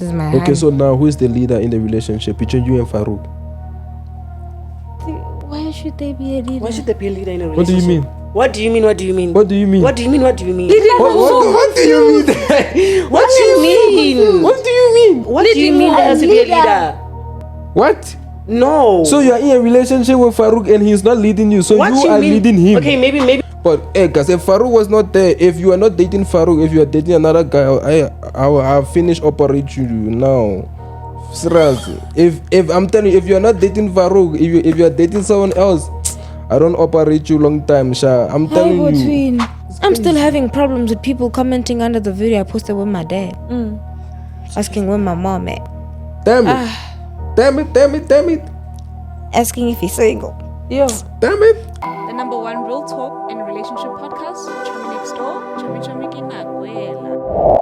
This is my Okay, hand. so now who is the leader in the relationship between you and Farouk? Why should they be a leader? Why should there be a leader in a What do relationship? you mean? What do you mean? What do you mean? What do you mean? What do you mean? What do you mean? What do you mean? What do you mean? What do you mean? What do you mean there has to be a leader? What? No. So you are in a relationship with Farouk and he's not leading you. So What you you are mean? leading him. Okay, maybe. But because if Farouk was not there, if you are not dating Farouk, if you are dating another guy, I'll finish operate you now. Serious. If I'm telling you, if you are not dating Farouk, if you are dating someone else, I don't operate you long time, Sha. I'm telling you. I'm still having problems with people commenting under the video I posted with my dad. Asking where my mom at. Damn it. Damn it. Asking if he's single. Yo. Damn it. The number one real talk and relationship podcast, Chomi Next Door, Chomi Kinakwela.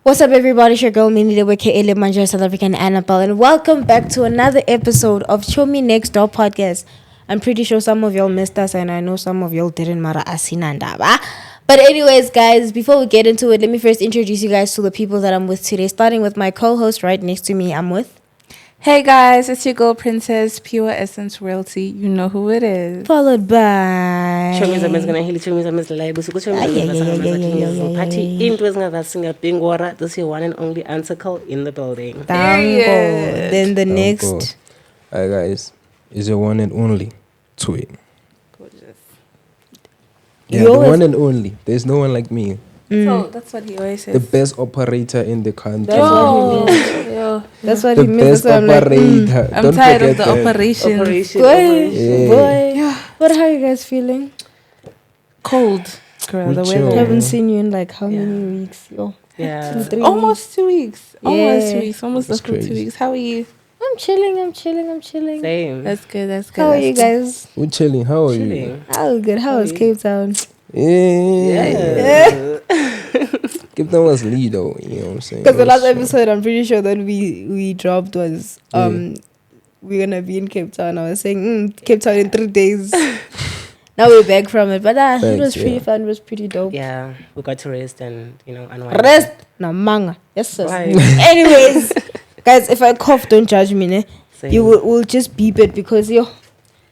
What's up, everybody? It's your girl, Minnie Lebo, aka Lebo, South African Annabelle, and welcome back to another episode of Chomi Next Door Podcast. I'm pretty sure some of y'all missed us, and I know some of y'all didn't. Mara asinandaba. But anyways, guys, before we get into it, let me first introduce you guys to the people that I'm with today. Starting with my co-host right next to me, I'm with. Hey guys, it's your girl Princess, Pure Essence Royalty. You know who it is. Followed by. Chomi zamezgana hili Chomi zamezgana Lebo. So Chomi zamezgana party into ezingavasinga bingwara. This is your one and only Ansicle in the building. Dango. Then the next. Dango. Hi guys, it's your one and only Twin. Gorgeous. Yeah, You the always- one and only. There's no one like me. So that's what he always The says. best operator in the country. That's what he means. Yo. That's what The he means. best That's why I'm like, operator. I'm Don't tired of forget the that. operations. Operation. boy, boy. But how are you guys feeling? Cold, girl. We The chill. I weather. haven't seen you in like how many weeks? Yo. Yeah. 2, 3 Almost 2 weeks. Almost Yeah. 2 weeks. Almost That's the full 2 crazy. weeks. How are you? I'm chilling. Same. That's good. That's good. How are that's you good. guys? We're chilling. How are you? Chilling. How good? How is Cape Town? Yeah. Cape Town was lead though. You know what I'm saying? Because the It was last so- episode, I'm pretty sure that we dropped was we're gonna be in Cape Town. I was saying Cape Town in 3 days. Now we're back from it, but it Thanks, was pretty yeah. fun. It was pretty dope. Yeah, we got to rest and unwind. Rest na manga. Yes, sir. Right. Anyways, guys, if I cough, don't judge me. Ne? Same. You will just beep it because Yeah.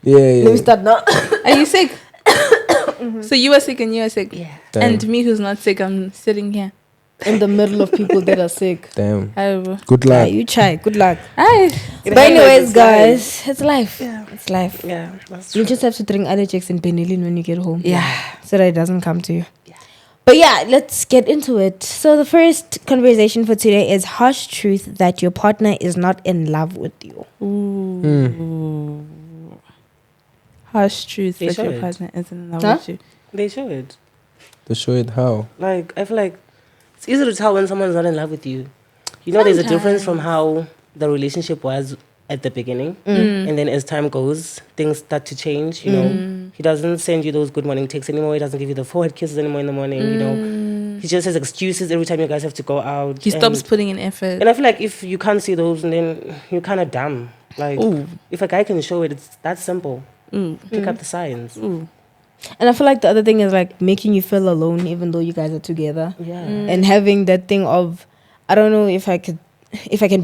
Let me start now. Are you sick? So you were sick and you were sick. Yeah. Damn. And me who's not sick, I'm sitting here. In the middle of people that are sick. Damn. However. Good Yeah, luck. you try. Good luck. Hi. But anyways, guys, it's life. Yeah. It's life. Yeah, that's You true. just have to drink Allergex and Benylin when you get home. Yeah. So that it doesn't come to you. Yeah. But yeah, let's get into it. So the first conversation for today is harsh truth that your partner is not in love with you. Ooh. Harsh truth They that your should. partner isn't in love Huh? with you. They should. To show it how. Like, I feel like it's easy to tell when someone's not in love with you. You know, there's a difference from how the relationship was at the beginning. And then as time goes, things start to change. You know, he doesn't send you those good morning texts anymore. He doesn't give you the forehead kisses anymore in the morning. You know, he just has excuses every time you guys have to go out. He stops and, putting in effort. and I feel like if you can't see those, then you're kind of dumb. Like, if a guy can show it, it's that simple. Pick up the signs. And I feel like the other thing is like making you feel alone even though you guys are together. Yeah. And having that thing of, I don't know if I can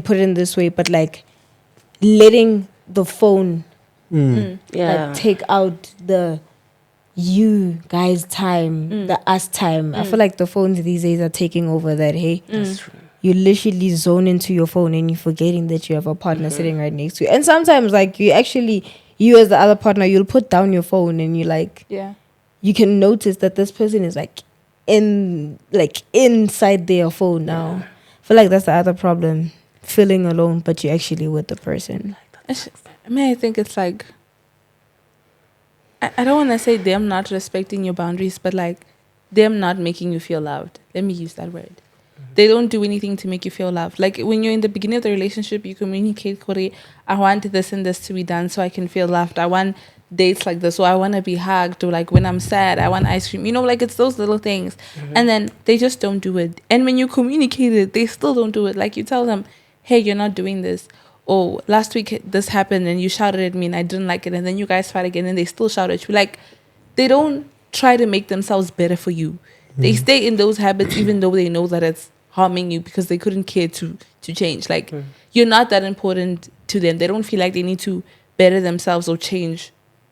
put it in this way, but like letting the phone Yeah. like take out the you guys time, the us time. I feel like the phones these days are taking over that. Hey, That's true. you literally zone into your phone and you're forgetting that you have a partner sitting right next to you. And sometimes like you as the other partner, you'll put down your phone and you like Yeah. you can notice that this person is like inside their phone now. I feel like that's the other problem. Feeling alone, but you're actually with the person. I think it's like, I don't want to say them not respecting your boundaries, but like them not making you feel loved. Let me use that word. They don't do anything to make you feel loved. Like when you're in the beginning of the relationship, you communicate, Kore, I want this and this to be done so I can feel loved. I want dates like this, or I want to be hugged, or like when I'm sad, I want ice cream. You know, like it's those little things. And then they just don't do it. And when you communicate it, they still don't do it. Like you tell them, hey, you're not doing this. Oh, last week this happened and you shouted at me and I didn't like it. And then you guys fight again and they still shout at you. Like they don't try to make themselves better for you. They stay in those habits even though they know that it's harming you because they couldn't care to change. Like you're not that important to them. They don't feel like they need to better themselves or change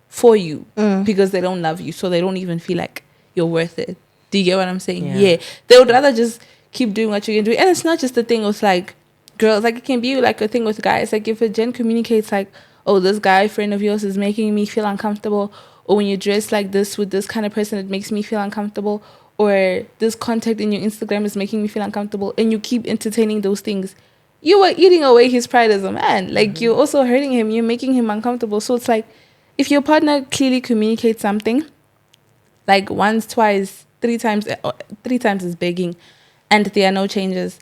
for you because they don't love you, so they don't even feel like you're worth it. Do you get what I'm saying? Yeah. They would rather just keep doing what you're doing. And it's not just a thing with like girls, like it can be like a thing with guys. Like if a gen communicates like, oh, this guy friend of yours is making me feel uncomfortable, or when you dress like this with this kind of person, it makes me feel uncomfortable, or this contact in your Instagram is making me feel uncomfortable, and you keep entertaining those things, you are eating away his pride as a man. Like you're also hurting him, you're making him uncomfortable. So it's like if your partner clearly communicates something like once, twice, three times is begging, and there are no changes,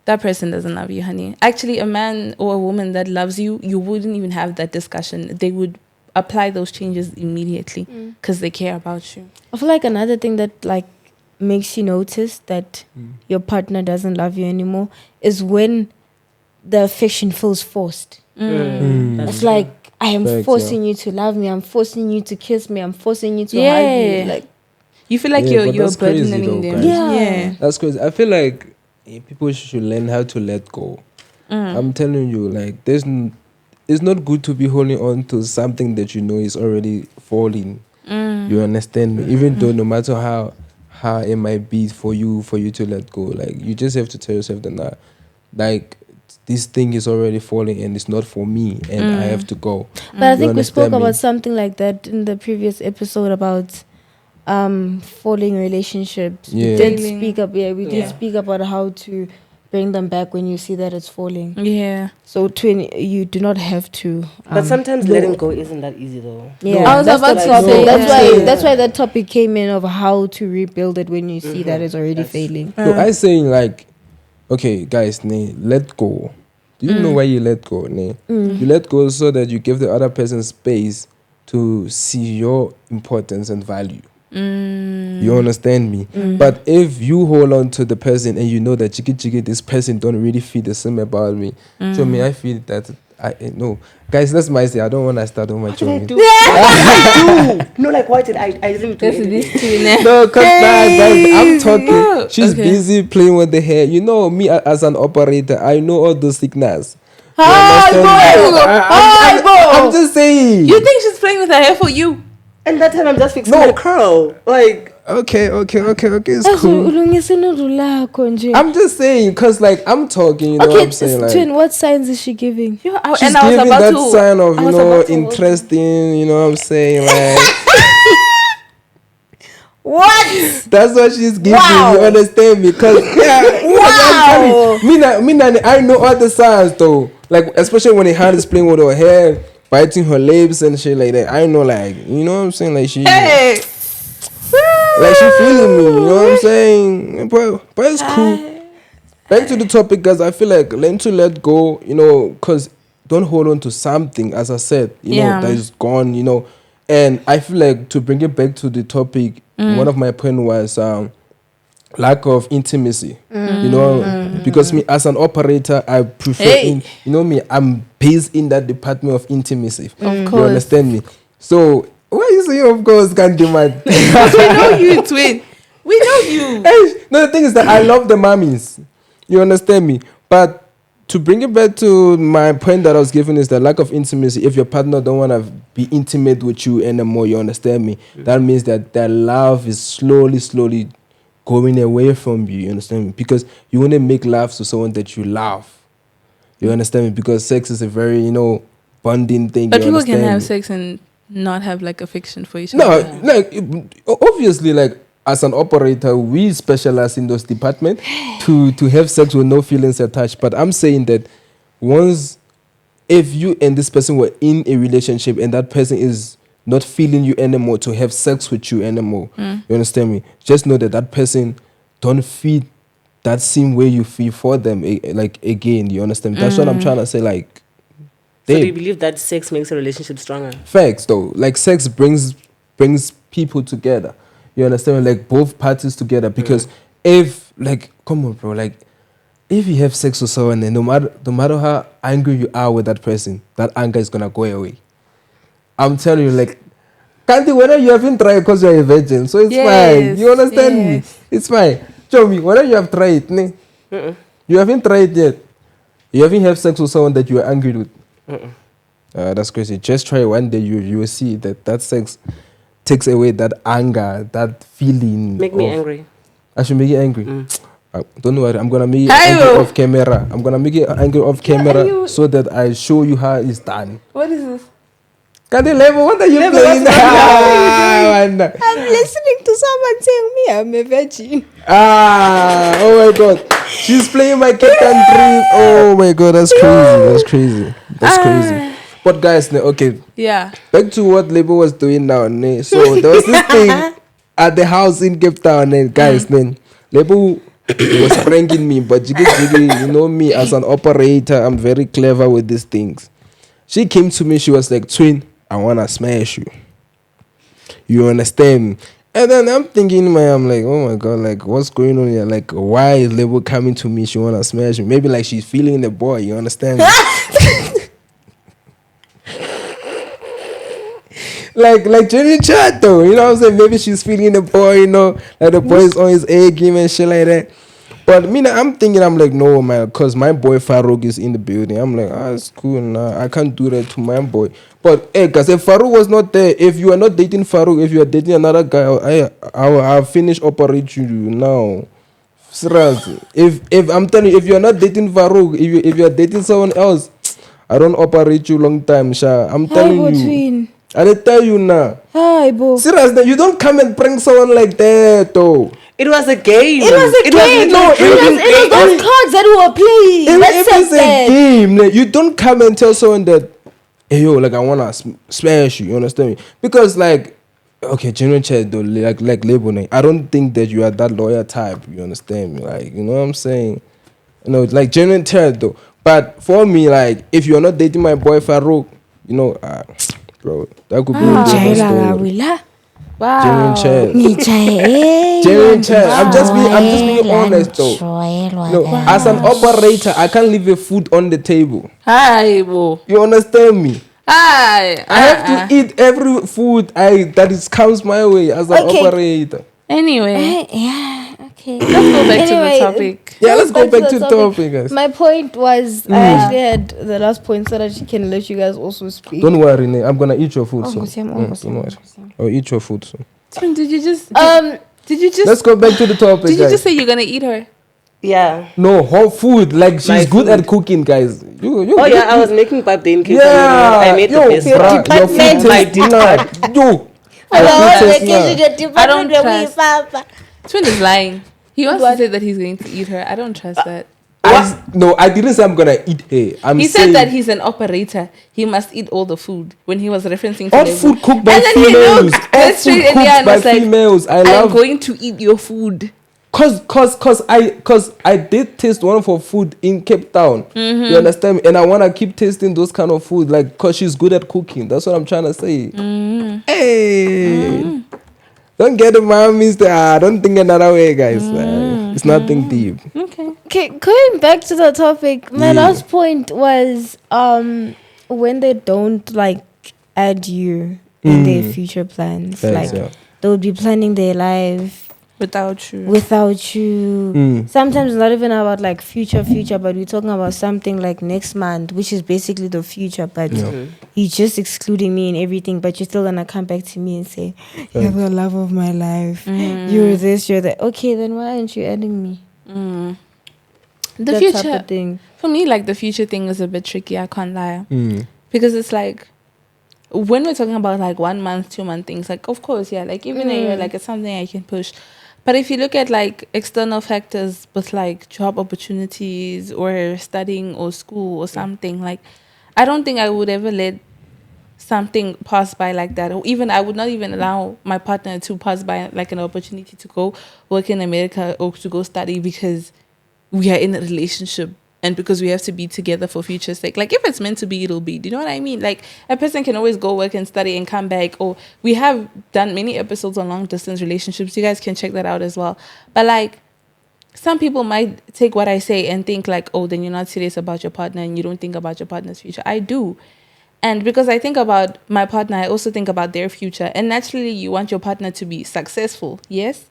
that person doesn't love you, honey. Actually, a man or a woman that loves you, you wouldn't even have that discussion. They would apply those changes immediately because they care about you. I feel like another thing that like makes you notice that your partner doesn't love you anymore is when the affection feels forced. It's like, I am forcing you to love me, I'm forcing you to kiss me, I'm forcing you to hug me. Like you feel like you're burdening them. Yeah. That's crazy. I feel like people should learn how to let go. I'm telling you, like it's not good to be holding on to something that you know is already falling. You understand me? Even though no matter how it might be for you to let go, like you just have to tell yourself that nah, like this thing is already falling and it's not for me and I have to go. But I think we spoke about something like that in the previous episode about falling relationships. We did speak about how to bring them back when you see that it's falling. Yeah. So you do not have to. But sometimes letting go isn't that easy though. Yeah, I was about to say that's why that topic came in of how to rebuild it when you see that it's already failing. No, I saying like, okay, guys, let go. Do you know why you let go? You let go so that you give the other person space to see your importance and value. You understand me? But if you hold on to the person and you know that chiki, this person don't really feel the same about me. So I feel that no. Guys, that's my say. I don't want to start on my Chomi. No, like why did I didn't do anything. No, because guys, I'm talking. She's busy playing with the hair. You know, me as an operator, I know all those signals. I'm just saying. You think she's playing with her hair for you? And that time I'm just fixing my curl. Like Okay, it's cool. I'm just saying, because like I'm talking, you know what I'm saying? Like, Twin, what signs is she giving? she's giving that sign of, you know, interesting, you know what I'm saying? Like What? That's what she's giving. You understand me? Because I know all the signs though. Like especially when the hand is playing with her hair, biting her lips and shit like that. I know, like, you know what I'm saying? Like she, like she feeling me. You know what I'm saying? But it's cool. Back to the topic, guys. I feel like learn to let go. You know, because don't hold on to something. As I said, you know, that is gone. You know, and I feel like to bring it back to the topic. One of my points was lack of intimacy. You know, because me as an operator, I prefer I'm based in that department of intimacy. Of course, you understand me. So why you say of course can't demand? Because we know you, twin. We know you. No, the thing is that I love the mummies. You understand me? But to bring it back to my point that I was giving is the lack of intimacy. If your partner don't want to be intimate with you anymore, you understand me? That means that their love is slowly going away from you. You understand me? Because you want to make love to someone that you love. You understand me? Because sex is a very, you know, bonding thing. But people can have sex and not have like affection for each other. No, like obviously, like as an operator, we specialize in those departments to have sex with no feelings attached. But I'm saying that if you and this person were in a relationship and that person is not feeling you anymore to have sex with you anymore, you understand me? Just know that person don't feel that same way you feel for them, like again. You understand me? That's what I'm trying to say. Like, so do you believe that sex makes a relationship stronger? Facts, though. Like sex brings people together. You understand? Like both parties together. Because if, like, come on, bro. Like, if you have sex with someone, and no matter how angry you are with that person, that anger is gonna go away. I'm telling you, like, Kanti, whether you haven't tried because you're a virgin, so it's fine. You understand me? It's fine. Chomi, whether you have tried, You haven't tried yet. You haven't had sex with someone that you are angry with. That's crazy. Just try one day. You will see that sex takes away that anger, that feeling. Make me angry. I should make you angry. Don't worry. I'm gonna make you angry off camera. I'm gonna make you angry off camera so that I show you how it's done. What is this? Lebo, what are you playing? I'm listening to someone saying me, I'm a virgin. Oh my god. She's playing my Captain 3. Oh my god, that's crazy. That's crazy. But guys, okay. Yeah. Back to what Lebo was doing now. So there was this thing at the house in Cape Town, guys. Then Lebo was pranking me, but jiggy, you know me as an operator, I'm very clever with these things. She came to me, she was like, "Twin, I wanna smash you. You understand?" And then I'm thinking, I'm like, oh my god, like what's going on here? Like, why is Lebo coming to me? She wanna smash me. Maybe like she's feeling the boy, you understand? like genuine chat though, you know what I'm saying? Maybe she's feeling the boy, you know, like the boy is on his A game and shit like that. But I'm thinking, I'm like, no, man, because my boy Farook is in the building. I'm like, it's cool, nah, I can't do that to my boy. But hey, guys, if Farook was not there, if you are not dating Farook, if you are dating another guy, I'll finish operate you now. Seriously. If I'm telling you, if you are not dating Farook, if you are dating someone else, I don't operate you long time, Sha. I'm telling you. Twin. I tell you now. Hi, Bo. Seriously, you don't come and prank someone like that, though. It was a game. It was a game. It was those cards that we were playing. If it's a game, like, you don't come and tell someone that, hey, yo, like, I want to smash you. You understand me? Because, like, okay, genuine chat, though, like Lebo, I don't think that you are that lawyer type. You understand me? Like, you know what I'm saying? You know, like, genuine chat, though. But for me, like, if you're not dating my boy Farouk, you know, bro, that could be a different story. Wow. Genuine chat. I'm just being honest though. No, as an operator, I can't leave a food on the table. Hi, Bo. You understand me? Hi. I have to eat every food that comes my way as an operator. Anyway. Yeah, okay. Let's go back to the topic. Yeah, let's go back to the topic, guys. My point was, I actually had the last point so that she can let you guys also speak. Don't worry, I'm gonna eat your food soon. Don't worry. I'll eat your food soon. Did you just? Let's go back to the topic, Did you guys. just say you're gonna eat her? Yeah. No, her food. Like, she's My good food. at cooking, guys. I was making pap in case I made the best. Your food My tastes nice. Yo. I don't trust. Twin is lying. He wants to say that he's going to eat her. I don't trust that. I didn't say I'm gonna eat her. He said that he's an operator. He must eat all the food when he was referencing to all Lebo. food cooked by and then females. All food cooked by females. I'm going to eat your food. Cause I did taste one of her food in Cape Town. You understand me? And I wanna keep tasting those kind of food, like, cause she's good at cooking. That's what I'm trying to say. Hey, don't get it, man, mister. Don't think another way, guys. It's nothing deep. Okay, going back to the topic, my last point was when they don't like add you in their future plans. Thanks, like they would be planning their life without you. Sometimes not even about like future, but we're talking about something like next month, which is basically the future, but you're just excluding me and everything, but you're still gonna come back to me and say, you're the love of my life, you're this, you're that. Okay, then why aren't you adding me? The that future type of thing. For me, like, the future thing is a bit tricky, I can't lie, because it's like, when we're talking about like 1 month, 2 month things, like, of course, yeah, like, even a year, like, it's something I can push. But if you look at like external factors with like job opportunities or studying or school or something, like, I don't think I would ever let something pass by like that. Or even I would not even allow my partner to pass by like an opportunity to go work in America or to go study because we are in a relationship and because we have to be together for future's sake. Like, if it's meant to be, it'll be. Do you know what I mean? Like, a person can always go work and study and come back. Or we have done many episodes on long distance relationships. You guys can check that out as well. But like, some people might take what I say and think like, oh, then you're not serious about your partner and you don't think about your partner's future. I do. And because I think about my partner, I also think about their future. And naturally, you want your partner to be successful. Yes?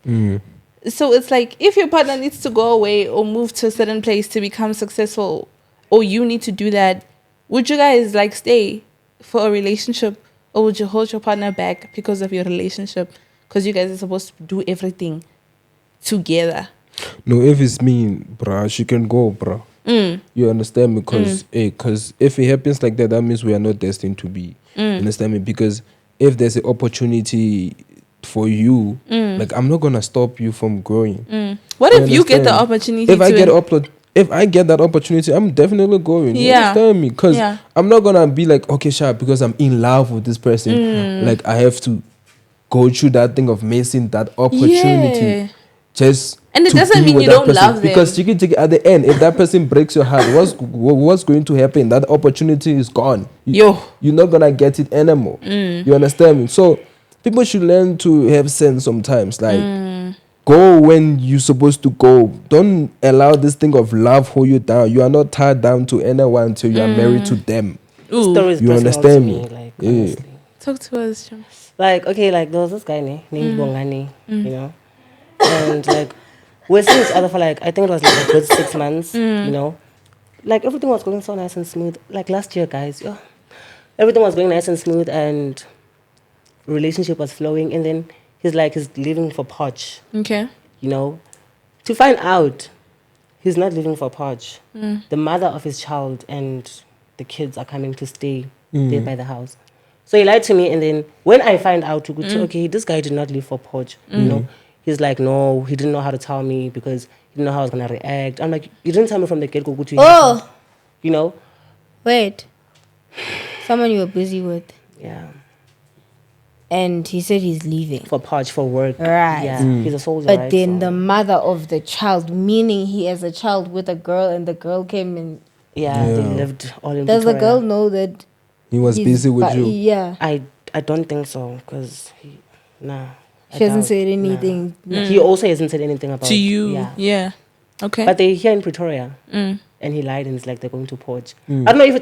So it's like if your partner needs to go away or move to a certain place to become successful, or you need to do that, would you guys like stay for a relationship, or would you hold your partner back because of your relationship? Because you guys are supposed to do everything together. No, if it's me, bruh, she can go, bruh. You understand me? Because if it happens like that, that means we are not destined to be. You understand me? Because if there's an opportunity for you, like I'm not gonna stop you from growing. What if you get the opportunity? If I get that opportunity, I'm definitely going. You Yeah. understand me? Because Yeah. I'm not gonna be like, okay, sure, because I'm in love with this person. Like I have to go through that thing of missing that opportunity. Yeah. Just And it to doesn't be mean with you that don't person. love them. Because at the end, if that person breaks your heart, what's going to happen? That opportunity is gone. You're not gonna get it anymore. You understand me? So people should learn to have sense sometimes. Like go when you're supposed to go. Don't allow this thing of love hold you down. You are not tied down to anyone until you are married to them. This story is You personal understand to me? Like, Yeah. honestly. Talk to us, Chum. Like, okay, like there was this guy named Bongani, you know, and like we're seeing each other for like, I think it was like a good 6 months, you know, like everything was going so nice and smooth. Like last year, guys, everything was going nice and smooth, and relationship was flowing. And then he's leaving for Poch, Okay. you know, to find out he's not living for Poch. The mother of his child and the kids are coming to stay there by the house. So he lied to me, and then when I find out, okay, this guy did not live for Poch, you know, he's like, no, he didn't know how to tell me because he didn't know how I was going to react. I'm like, you didn't tell me from the get-go. You know? Wait. Someone you were busy with. Yeah. And he said he's leaving. For Poch, for work. Right. Yeah, he's a soldier, But right? then So- the mother of the child, meaning he has a child with a girl, and the girl came and... Yeah, they lived all in Does the Pretoria. girl know that He was he's busy with you. Yeah. I don't think so, because I She hasn't doubt. said anything. Nah. He also hasn't said anything about To you. Yeah. Yeah. Okay. But they're here in Pretoria. And he lied, and it's like they're going to Poch. I don't know if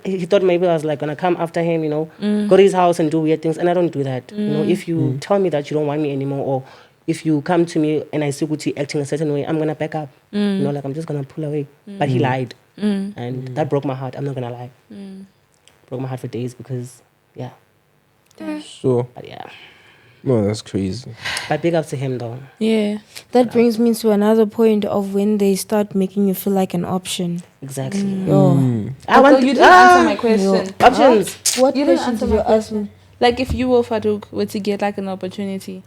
he thought maybe I was like gonna come after him, you know, go to his house and do weird things. And I don't do that. You know, if you tell me that you don't want me anymore, or if you come to me and I see Gucci acting a certain way, I'm gonna back up. You know, like I'm just gonna pull away. But he lied. And that broke my heart. I'm not gonna lie. Broke my heart for days because So but yeah. no, that's crazy. But big up to him though. Yeah. That brings me to another point of when they start making you feel like an option. Exactly. Yo. I want you didn't answer my question. options. What You didn't question answer did you my ask me? Like if you or Farook were to get like an opportunity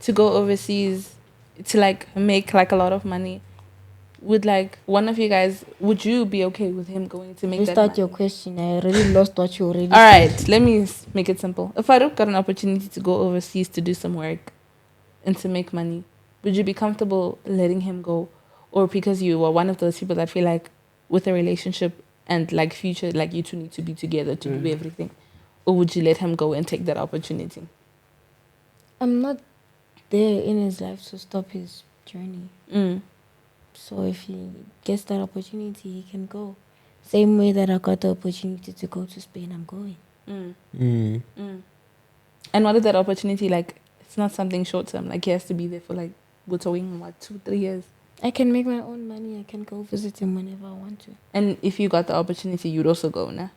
to go overseas to like make like a lot of money, would like one of you guys, would you be okay with him going to make that Restart money? your question. I already lost what you already All right, let me make it simple. If Farouk got an opportunity to go overseas to do some work and to make money, would you be comfortable letting him go? Or because you are one of those people that feel like with a relationship and like future, like you two need to be together to do everything? Or would you let him go and take that opportunity? I'm not there in his life to stop his journey. So if he gets that opportunity, he can go. Same way that I got the opportunity to go to Spain, I'm going. And what is that opportunity like? It's not something short term. Like he has to be there for like, we're talking what, 2-3 years. I can make my own money. I can go visit him whenever I want to. And if you got the opportunity, you'd also go, nah?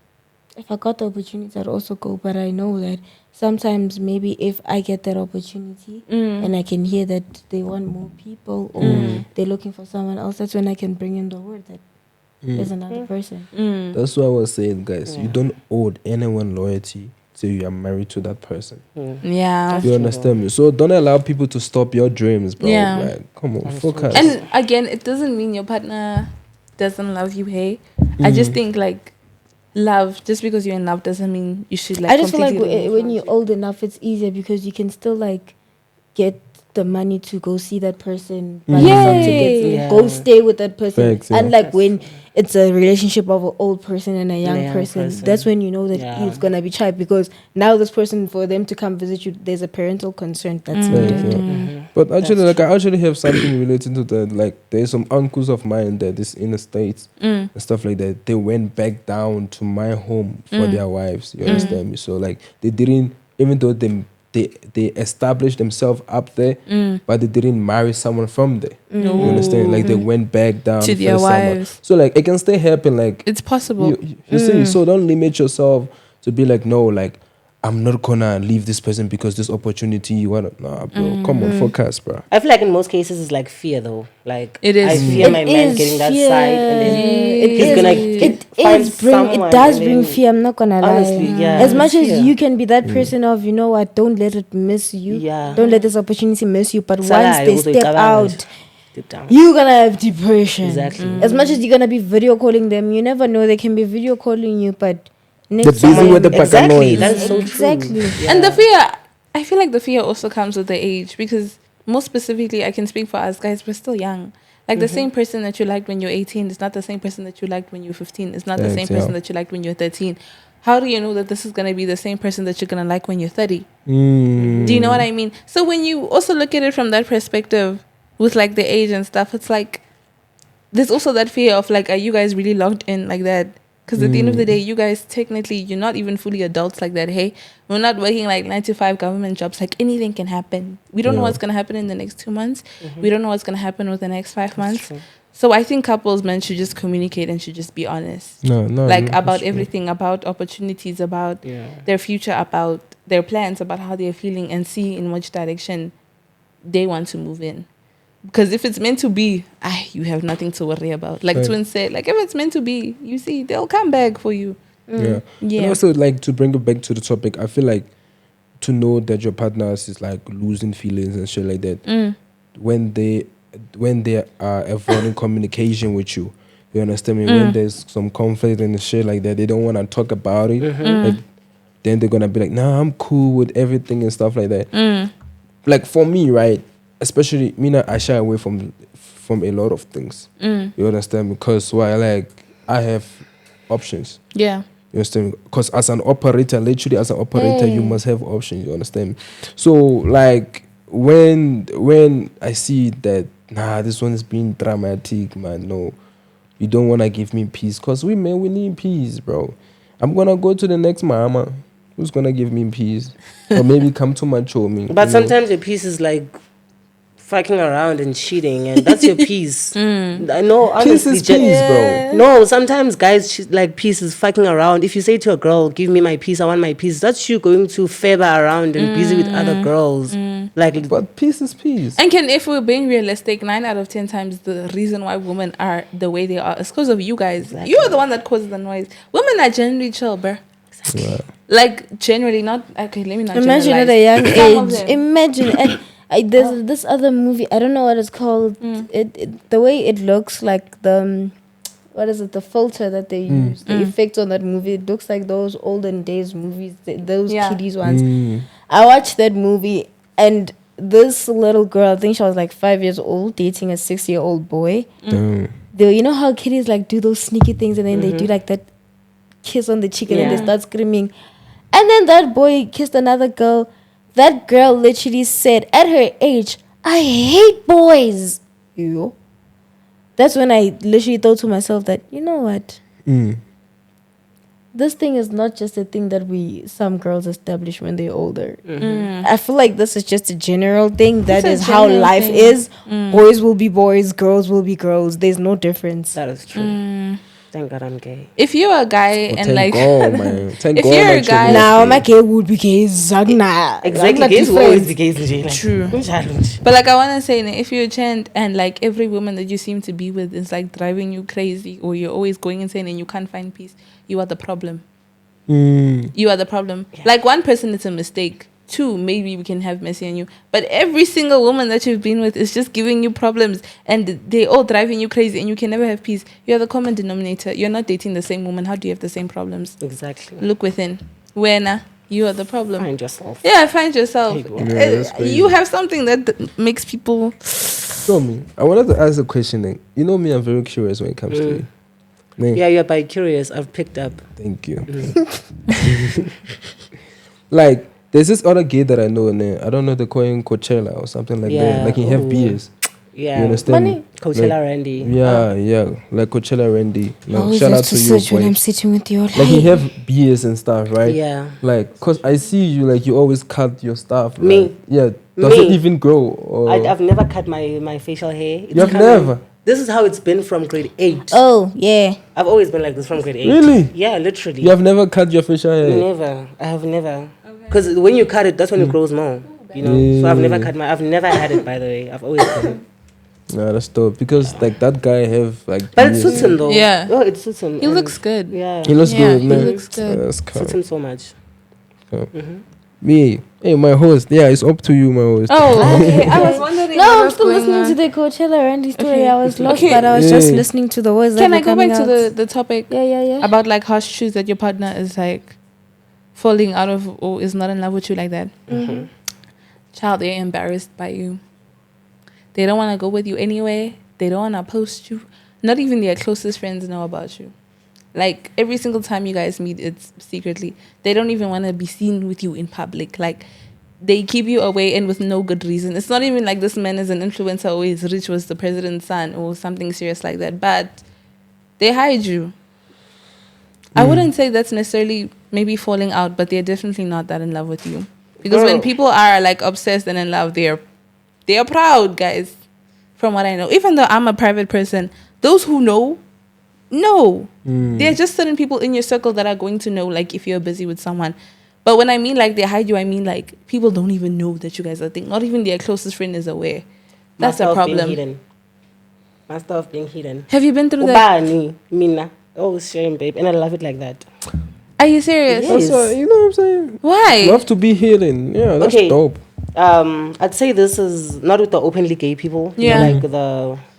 If I got the opportunity, I'd also go. But I know that sometimes maybe if I get that opportunity and I can hear that they want more people or they're looking for someone else, that's when I can bring in the word that there's another person. That's what I was saying, guys. You don't owe anyone loyalty till you are married to that person. Yeah. You understand me? So don't allow people to stop your dreams, bro. Yeah. Like, come on, focus. And again, it doesn't mean your partner doesn't love you, hey? I just think like love, just because you're in love doesn't mean you should like I just feel like completely remove when you're friendship. old enough, it's easier because you can still like get the money to go see that person, buy yourself tickets, Yeah. go stay with that person. Facts, yeah. Unlike when it's a relationship of an old person and a young young person, person. that's when you know that Yeah. it's gonna be tried because now this person, for them to come visit you, there's a parental concern that's Facts, needed. yeah. But actually, like I actually have something related to that. Like there's some uncles of mine that is in the States and stuff like that. They went back down to my home for their wives. You understand me? So like they didn't, even though they they established themselves up there, but they didn't marry someone from there. You understand? Like they went back down To their first summer. wives. So like it can still happen. Like It's possible. you see, so don't limit yourself to be like, no, like I'm not gonna leave this person because this opportunity you wanna. Nah, bro, come on, focus, bro. I feel like in most cases it's like fear though. Like It is. I fear my It man is getting that fear. side, and then It he's is. gonna It does bring fear. I'm not gonna lie. Honestly, yeah. As much as Fear. you can be that person of, you know what, don't let it miss you. Yeah. Don't let this opportunity miss you. But Salah, once they also step ikabanga out, nje. Deep down. you're gonna have depression. Exactly. As much as you're gonna be video calling them, you never know, they can be video calling you, but They're next busy time- with the background Exactly. noise. That's so true. Exactly. Yeah. And the fear, I feel like the fear also comes with the age, because most specifically, I can speak for us guys, we're still young. Like the same person that you liked when you're 18 is not the same person that you liked when you're 15. It's not the same person that you liked when you're 13. How do you know that this is going to be the same person that you're going to like when you're 30? Do you know what I mean? So when you also look at it from that perspective with like the age and stuff, it's like there's also that fear of like, are you guys really locked in like that? Because at the end of the day, you guys technically, you're not even fully adults like that. Hey, we're not working like 9 to 5 government jobs. Like anything can happen. We don't know what's going to happen in the next 2 months. We don't know what's going to happen with the next 5 months. true. So I think couples, men, should just communicate and should just be honest. No, Like that's about true. everything, about opportunities, about Yeah. their future, about their plans, about how they're feeling, and see in which direction they want to move in. Because if it's meant to be, you have nothing to worry about. Like Right. Twins said, like if it's meant to be, you see, they'll come back for you. Yeah. Yeah. And also, like, to bring it back to the topic, I feel like to know that your partner is like losing feelings and shit like that, when they are avoiding communication with you, you understand me? When there's some conflict and shit like that, they don't want to talk about it. Like, then they're gonna be like, nah, I'm cool with everything and stuff like that. Like for me, right? Especially me, I shy away from a lot of things. You understand? Because like I have options. Yeah. You understand? Because as an operator, literally as an operator, you must have options. You understand? So like when I see that, nah, this one is being dramatic, man. No, you don't want to give me peace. Because we need peace, bro. I'm gonna go to the next mama who's gonna give me peace, or maybe come to my Chomi. But sometimes your peace is like fucking around and cheating, and that's your peace. I know, Peace honestly. is peace, bro. No, sometimes guys like peace is fucking around. If you say to a girl, "Give me my peace, I want my peace," that's you going to favor around and busy with other girls. Like, But peace is peace. And if we're being realistic, 9 out of 10 times the reason why women are the way they are is because of you guys. Exactly. You're the one that causes the noise. Women are generally chill, bruh. Yeah. Like generally, not okay. Let me not Imagine at generalize. a young Some of age. them. Imagine. There's this other movie. I don't know what it's called. It the way it looks like the what is it? The filter that they use, the effect on that movie. It looks like those olden days movies, those Yeah. kiddies ones. I watched that movie, and this little girl, I think she was like 5 years old, dating a 6-year-old boy. Damn. You know how kiddies like do those sneaky things, and then they do like that kiss on the cheek, and then they Yeah. start screaming. And then that boy kissed another girl. That girl literally said, at her age, I hate boys. You. That's when I literally thought to myself that, you know what? This thing is not just a thing that some girls establish when they're older. I feel like this is just a general thing. That a is how general life thing. is. Boys will be boys, girls will be girls. There's no difference. that is true. Thank God I'm gay. If you're a guy Well, and thank like, God, man. Thank if God, you're my a guy- children Now are my gay. kid would be gay. Zagna. Exactly, gays will always be gays in jail. True. Challenge. But like I want to say, if you're a gent and like every woman that you seem to be with is like driving you crazy, or you're always going insane and you can't find peace, you are the problem. You are the problem. Like one person, it's a mistake. 2, maybe we can have mercy on you. But every single woman that you've been with is just giving you problems, and they all driving you crazy, and you can never have peace. You're the common denominator. You're not dating the same woman. How do you have the same problems? Exactly. Look within. Where you are the problem. Find yourself. Yeah, find yourself. Yeah, that's crazy. You have something that makes people. So me, I wanted to ask a question. Like, you know me, I'm very curious when it comes to you. Like, Yeah, you're bi curious. I've picked up. thank you. Like, there's this other gay that I know, and I don't know, they call him Coachella or something like that. Yeah, Like, he have ooh. beers. Yeah. You understand Money. me? Coachella Randy. Yeah, like Coachella Randy. I Like, always shout have out to to you, search when boy. I'm sitting with you. Like he have beers and stuff, right? Yeah. Like, cause I see you, like you always cut your stuff. Me? Like, yeah. Does it Me? even grow? Or I've never cut my facial hair. It's You have coming. never? This is how it's been from grade 8. Oh, yeah. I've always been like this from grade 8. Really? Yeah, literally. You have never cut your facial hair? Never. I have never. Because when you cut it, that's when it grows more. You know. So I've never cut I've never had it, by the way. I've always cut it. Nah, that's dope. Because like that guy have like. But it beers. suits him though. Yeah. Oh, it suits him. He And looks good. Yeah. He looks Yeah, good, he man. looks good. That's Suits cool. him so much. Me, hey, my host. Yeah, it's up to you, my host. Oh, okay. I was wondering. No, what I'm was still going listening on. to the Coachella Randy story. Okay. I was lost, Okay. but I was just Yeah. listening to the words that Can were I go coming back to out. the topic Yeah. about like harsh truths that your partner is like falling out of or is not in love with you like that? Child, they're embarrassed by you. They don't want to go with you anyway. They don't want to post you. Not even their closest friends know about you. Like every single time you guys meet, it's secretly. They don't even want to be seen with you in public. Like they keep you away and with no good reason. It's not even like this man is an influencer or he's rich, was the president's son or something serious like that. But they hide you. I wouldn't say that's necessarily maybe falling out, but they're definitely not that in love with you. Because when people are like obsessed and in love, they're proud, guys. From what I know, even though I'm a private person, those who know. There are just certain people in your circle that are going to know, like, if you're busy with someone. But when I mean, like, they hide you, I mean, like, people don't even know that you guys are thinking. Not even their closest friend is aware. That's a problem. Master of being hidden. Have you been through that? Ubani, Mina. Oh, shame, babe. And I love it like that. Are you serious? Yes. That's what, you know what I'm saying? Why? Love to be hidden. Yeah, that's Okay. dope. I'd say this is not with the openly gay people. You know, Yeah. like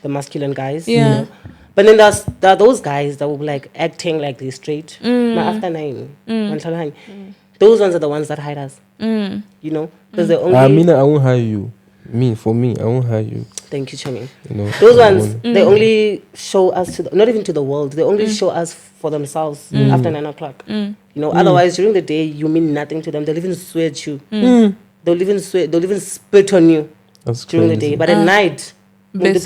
the masculine guys. Yeah. You know? But then there are those guys that will be like acting like they're straight. After 9. Those ones are the ones that hide us. You know? Because they're only... I mean, I won't hire you. For me, I won't hire you. Thank you, Chomi. You know, Those I ones, won't. they only show us to not even to the world. They only show us for themselves after 9 o'clock. You know, otherwise during the day you mean nothing to them. They'll even swear at you. They'll even swear. They'll even spit on you That's during the crazy. day. But at night, Best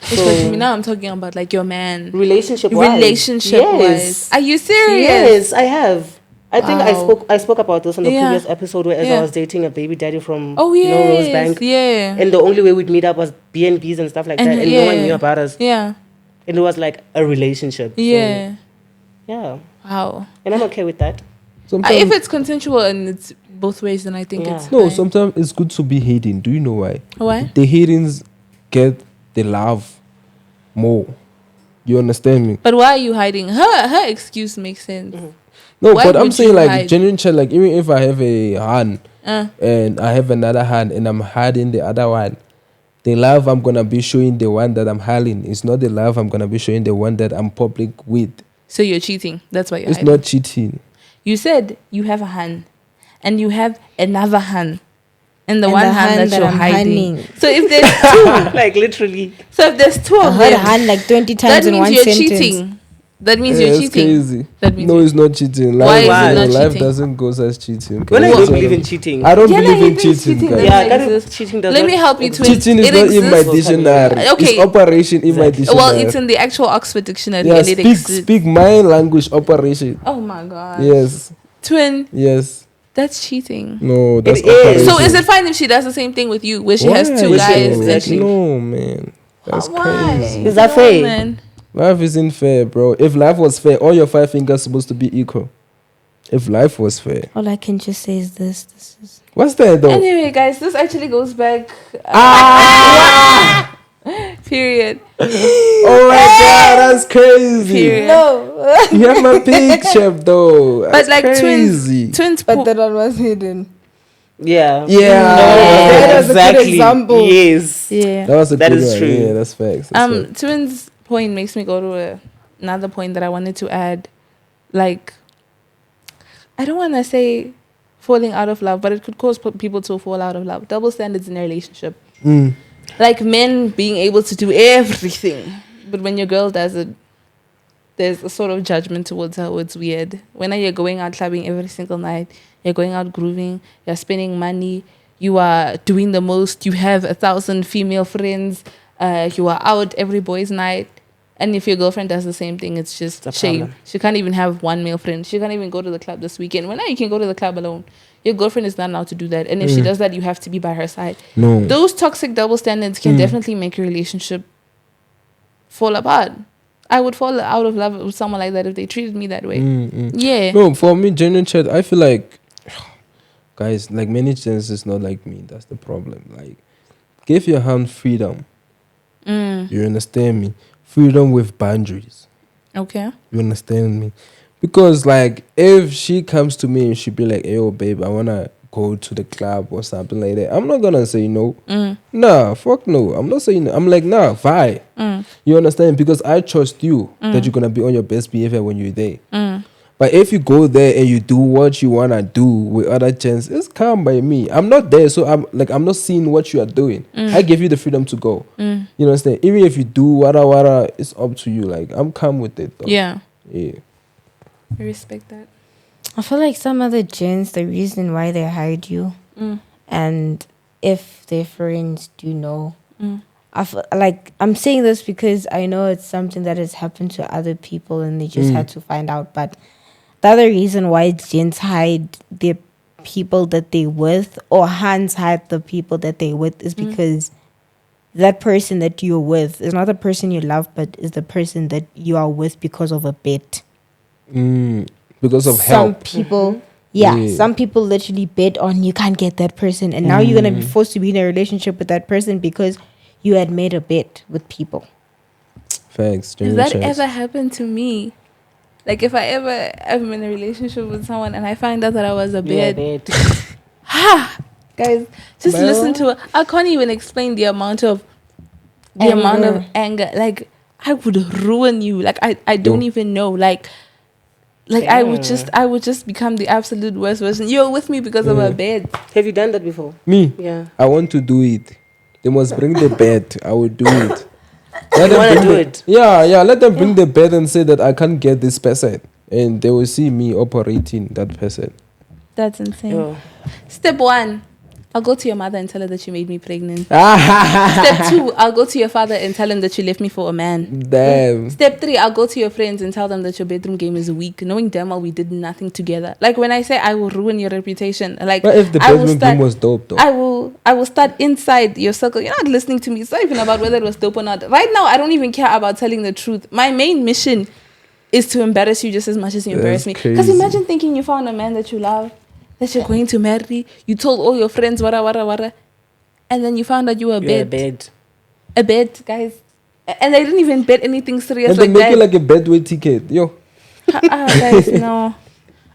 so now I'm talking about like your man. relationship Wise. Are you serious? Yes, I have. I think Wow. I spoke about this on the Yeah. previous episode where Yeah. I was dating a baby daddy from Oh you know, yes. Rosebank. Yeah. And the only way we'd meet up was B&Bs and stuff like And that. And no one knew about us. Yeah. And it was like a relationship. So, Yeah. yeah. Wow. And I'm okay with that. Sometimes, If it's consensual and it's both ways, then I think Yeah. it's no, fine. sometimes it's good to be hidden. Do you know why? Why? The hiddens get the love more. You understand me? But why are you hiding? Her excuse makes sense. No, Why but I'm would saying you like hide? genuine chat. Like even if I have a hand Uh, and I have another hand and I'm hiding the other one, the love I'm gonna be showing the one that I'm hiding is not the love I'm gonna be showing the one that I'm public with. so you're cheating. That's why you're It's hiding. not cheating. You said you have a hand, and you have another hand, and the And one the hand hand that that you're I'm hiding. hiding. So if there's two, Like literally. so if there's two I of heard them, hand like 20 that times in means one you're sentence. cheating. That means Yeah, you're it's cheating. crazy. That means No, you're- it's not cheating. Why Life, is it not life cheating? doesn't go as cheating. When I Can don't tell believe them? in cheating. I don't Yeah, believe he in thinks cheating, cheating guys. doesn't Yeah, that exist. is cheating does Let not me help you, twins. Cheating is It not in my exists. dictionary. Okay. It's operation in my Exactly. dictionary. Well, it's in the actual Oxford Dictionary, yeah, and it exists. speak my language. Operation. Oh my god. Yes, Twin, yes. that's cheating. No, that's It is. operation. So is it fine if she does the same thing with you, where she has Why? two guys? Exactly. And she, No, man. That's why? crazy. Is that No, fair? man. Life isn't fair, bro. If life was fair, all your 5 fingers supposed to be equal. If life was fair, All I can just say is this. This is what's that though? Anyway, guys, this actually goes back. Period. Oh my god, that's crazy. Period. no. You have my picture though. That's But like crazy. twins. But that one was hidden. Yeah. Yeah. That was a good exactly. example. Yes. Yeah. That was a That good is one. true. Yeah, that's facts. That's facts. Twins' point makes me go to another point that I wanted to add. Like, I don't want to say falling out of love, but it could cause people to fall out of love. Double standards in a relationship. Mm. Like men being able to do everything, but when your girl does it, there's a sort of judgment towards her. It's weird. When you're going out clubbing every single night, you're going out grooving, you're spending money, you are doing the most, you have 1,000 female friends, you are out every boys' night. And if your girlfriend does the same thing, it's just shame. problem. She can't even have one male friend. She can't even go to the club this weekend. Well, now you can go to the club alone. Your girlfriend is not allowed to do that. And if she does that, you have to be by her side. No. Those toxic double standards can definitely make your relationship fall apart. I would fall out of love with someone like that if they treated me that way. Yeah. No, for me, genuine chat, I feel like, guys, like many gents is not like me. That's the problem. Like, give your hand freedom. You understand me? Freedom with boundaries. Okay. You understand me? Because, like, if she comes to me and she be like, yo, babe, I want to go to the club or something like that, I'm not going to say no. Nah, fuck no. I'm not saying no. I'm like, nah, why? You understand? Because I trust you that you're going to be on your best behavior when you're there. But if you go there and you do what you want to do with other gents, it's calm by me. I'm not there, so I'm not seeing what you are doing. I give you the freedom to go. You understand? Even if you do wada, it's up to you. Like, I'm calm with it, though. Yeah. Yeah. I respect that. I feel like some other gents, the reason why they hide you, and if their friends do know, I feel like I'm saying this because I know it's something that has happened to other people and they just had to find out. But the other reason why gents hide the people that they with, or hands hide the people that they with, is because that person that you're with is not the person you love, but is the person that you are with because of a bet. Because of Some help. people, Yeah. some people literally bet on you can't get that person, and now you're gonna be forced to be in a relationship with that person because you had made a bet with people. Thanks. Has that ever happened to me? Like, if I ever am in a relationship with someone and I find out that I was a bed, guys, just listen to it. I can't even explain the amount of anger. Like, I would ruin you. Like, I don't even know. Like I would just become the absolute worst person. You're with me because of a bed. Have you done that before? Me? Yeah. I want to do it. They must bring the bed. I will do it. You want to do it? Yeah. Let them bring the bed and say that I can't get this person. And they will see me operating that person. That's insane. Yo. Step 1, I'll go to your mother and tell her that you made me pregnant. Step 2, I'll go to your father and tell him that you left me for a man. Damn. Step 3, I'll go to your friends and tell them that your bedroom game is weak, knowing damn well we did nothing together. Like, when I say I will ruin your reputation, like, But if the I will bedroom start, game was dope, though. I will start inside your circle. You're not listening to me. It's not even about whether it was dope or not. Right now, I don't even care about telling the truth. My main mission is to embarrass you just as much as you embarrass me. Because crazy. imagine thinking you found a man that you love, that you're going to marry. You told all your friends, wara, and then you found out you were You're a bed, guys. And they didn't even bet anything serious And like they make that. you like a bedway ticket. Yo. Guys, no.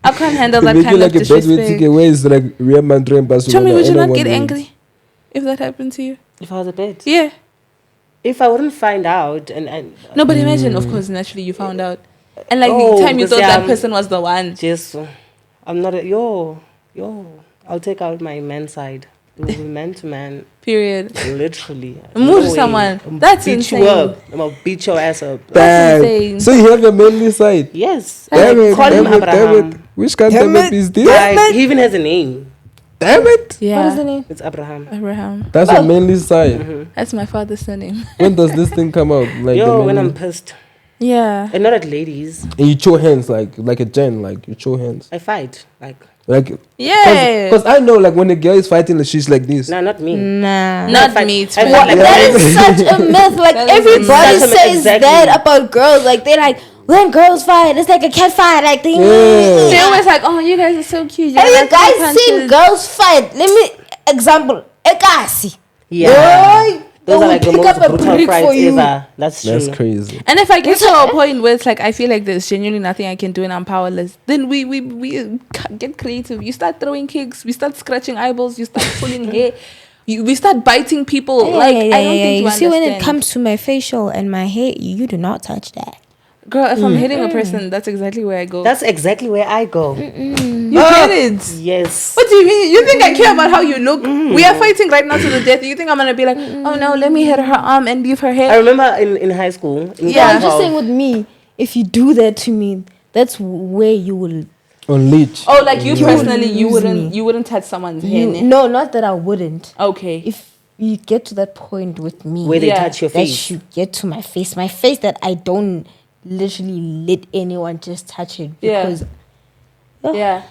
I can't handle They that make you kind like of a bedway disrespect. ticket where it's like Real Madrid and Barcelona. Chomi, would you not anyone get wins. angry if that happened to you? If I was a bed? Yeah. If I wouldn't find out and No, but imagine, of course, naturally you found out. And like Oh, the time you because, thought yeah, that person was the one. just I'm not a I'll take out my man side. We'll be man to man. Period. Literally. Move No way. someone. I'm That's beat insane. you up. I'm gonna beat your ass up. That's Damn. insane. So you have a manly side. Yes. Damn it, Call him damn it, damn Abraham. it. Which kind Damn of it. is this? Like, he even has a name. Damn it. Yeah. What is the name? It's Abraham. Abraham. That's a manly side. That's my father's surname. When does this thing come out? Like Yo, the when manly- I'm pissed. Yeah. And not at ladies. And you show hands like a gen, like you show hands. I fight. Like Yeah. because I know like when a girl is fighting, like, she's like this. Nah, not me. Nah. Not fight- me. I Too. fight like That that. is such a myth. Like, That is everybody such a- says exactly. that about girls. Like, they're like, when girls fight, it's like a cat fight. Like, they They're always like, oh, you guys are so cute. Have you like guys seen girls fight? Let me example. Ekasi. Yeah. They Those are will like the pick most up a brutal brick for fights you. ever. That's true. That's crazy. And if I get to a point where it's like I feel like there's genuinely nothing I can do and I'm powerless, then we get creative. You start throwing kicks, we start scratching eyeballs, you start pulling hair, we start biting people. I don't think you see, when it understand. comes to my facial and my hair, you do not touch that. Girl, if I'm hitting a person, that's exactly where I go. That's exactly where I go. You get it. Yes. What do you mean? You think I care about how you look? We are fighting right now to the death. You think I'm gonna be like, oh no, let me hit her arm and leave her I hair? remember in high school. In Yeah, I'm grade just 12, saying with me, if you do that to me, that's where you will On leech. Oh, like you You personally, you lose wouldn't touch someone's hair. ne? No, not that I wouldn't. Okay. If you get to that point with me, Where they Yeah. touch your that face. you get to my face that I don't literally let anyone just touch it Yeah. because oh, Yeah.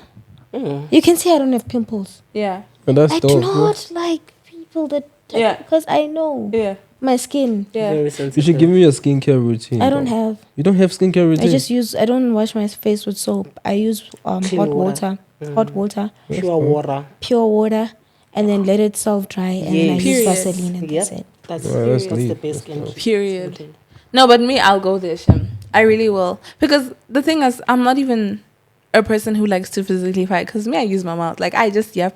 you can see I don't have pimples. Yeah. And that's I dope. do bro. not like people that touch Yeah. because I know Yeah. my skin. Yeah. Very You sensitive. should give me your skincare routine. I don't bro. have. You don't have skincare routine? I don't wash my face with soap. I use Clean hot water. water, Pure water. pure water, and then let it self dry, and then I Yes. use Period. Vaseline and that's Yep. it. That's, Well, that's the deep. best That's skin. Period. No, but me, I'll go there, Shem. I really will. Because the thing is, I'm not even a person who likes to physically fight. Because me, I use my mouth. Like, I just yap.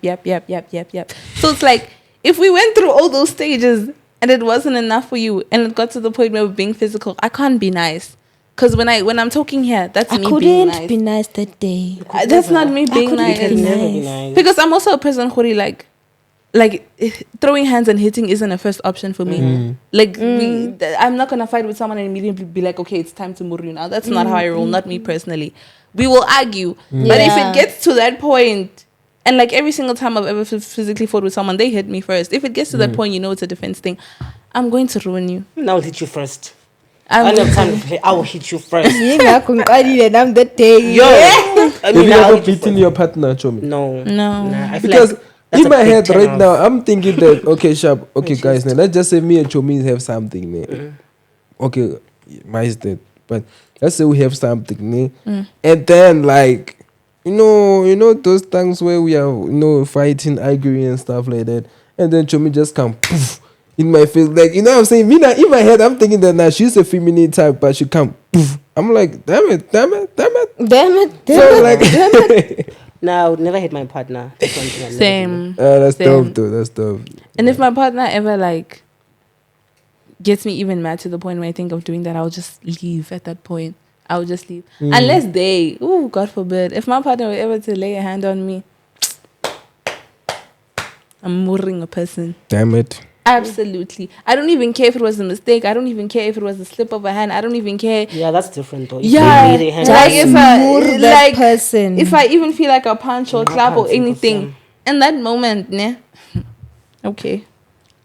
So it's like, if we went through all those stages and it wasn't enough for you and it got to the point where we're being physical, I can't be nice. Because when I'm talking here, that's I me being nice. couldn't be nice that day. That's not me I being couldn't You nice. can nice. never be nice. Because I'm also a person who throwing hands and hitting isn't a first option for me. Like I'm not gonna fight with someone and immediately be like, okay, it's time to move you now. That's not how I roll. Not me personally. We will argue, but if Yeah. it gets to that point, and like every single time I've ever physically fought with someone, they hit me first. If it gets to that point, you know it's a defense thing. I'm going to ruin you. Now I'll hit you first. I'm I don't going have to- time to play. I will hit you first. And I'm that day. Yo, I Have mean, you I'll ever hit you beaten first. your partner, Chomi? No. No. Nah, I feel Because like that's in a my big head turn right off. now, I'm thinking that, okay, Sharp, okay, guys, now let's just say me and Chomi have something. Ne? Okay, mine's dead. But let's say we have something. Ne? And then, like, you know those times where we are, fighting, arguing and stuff like that. And then Chomi just come, poof, in my face. Like, you know what I'm saying? Me now, in my head, I'm thinking that now she's a feminine type, but she come, poof. I'm like, damn it. Damn it. So, like, Nah, I would never hit my partner. That's one thing I'd never do. Same. that's Same. dope, though. That's dope. And if my partner ever like gets me even mad to the point where I think of doing that, I'll just leave at that point. I'll just leave. Unless God forbid, if my partner were ever to lay a hand on me, I'm murdering a person. Damn it. Absolutely. I don't even care if it was a mistake. I don't even care if it was a slip of a hand. I don't even care. Yeah, that's different though. If Yeah, you really hand like it if over, I that like person. if I even feel like a punch or I clap or can't think of anything, them. in that moment, ne? Okay.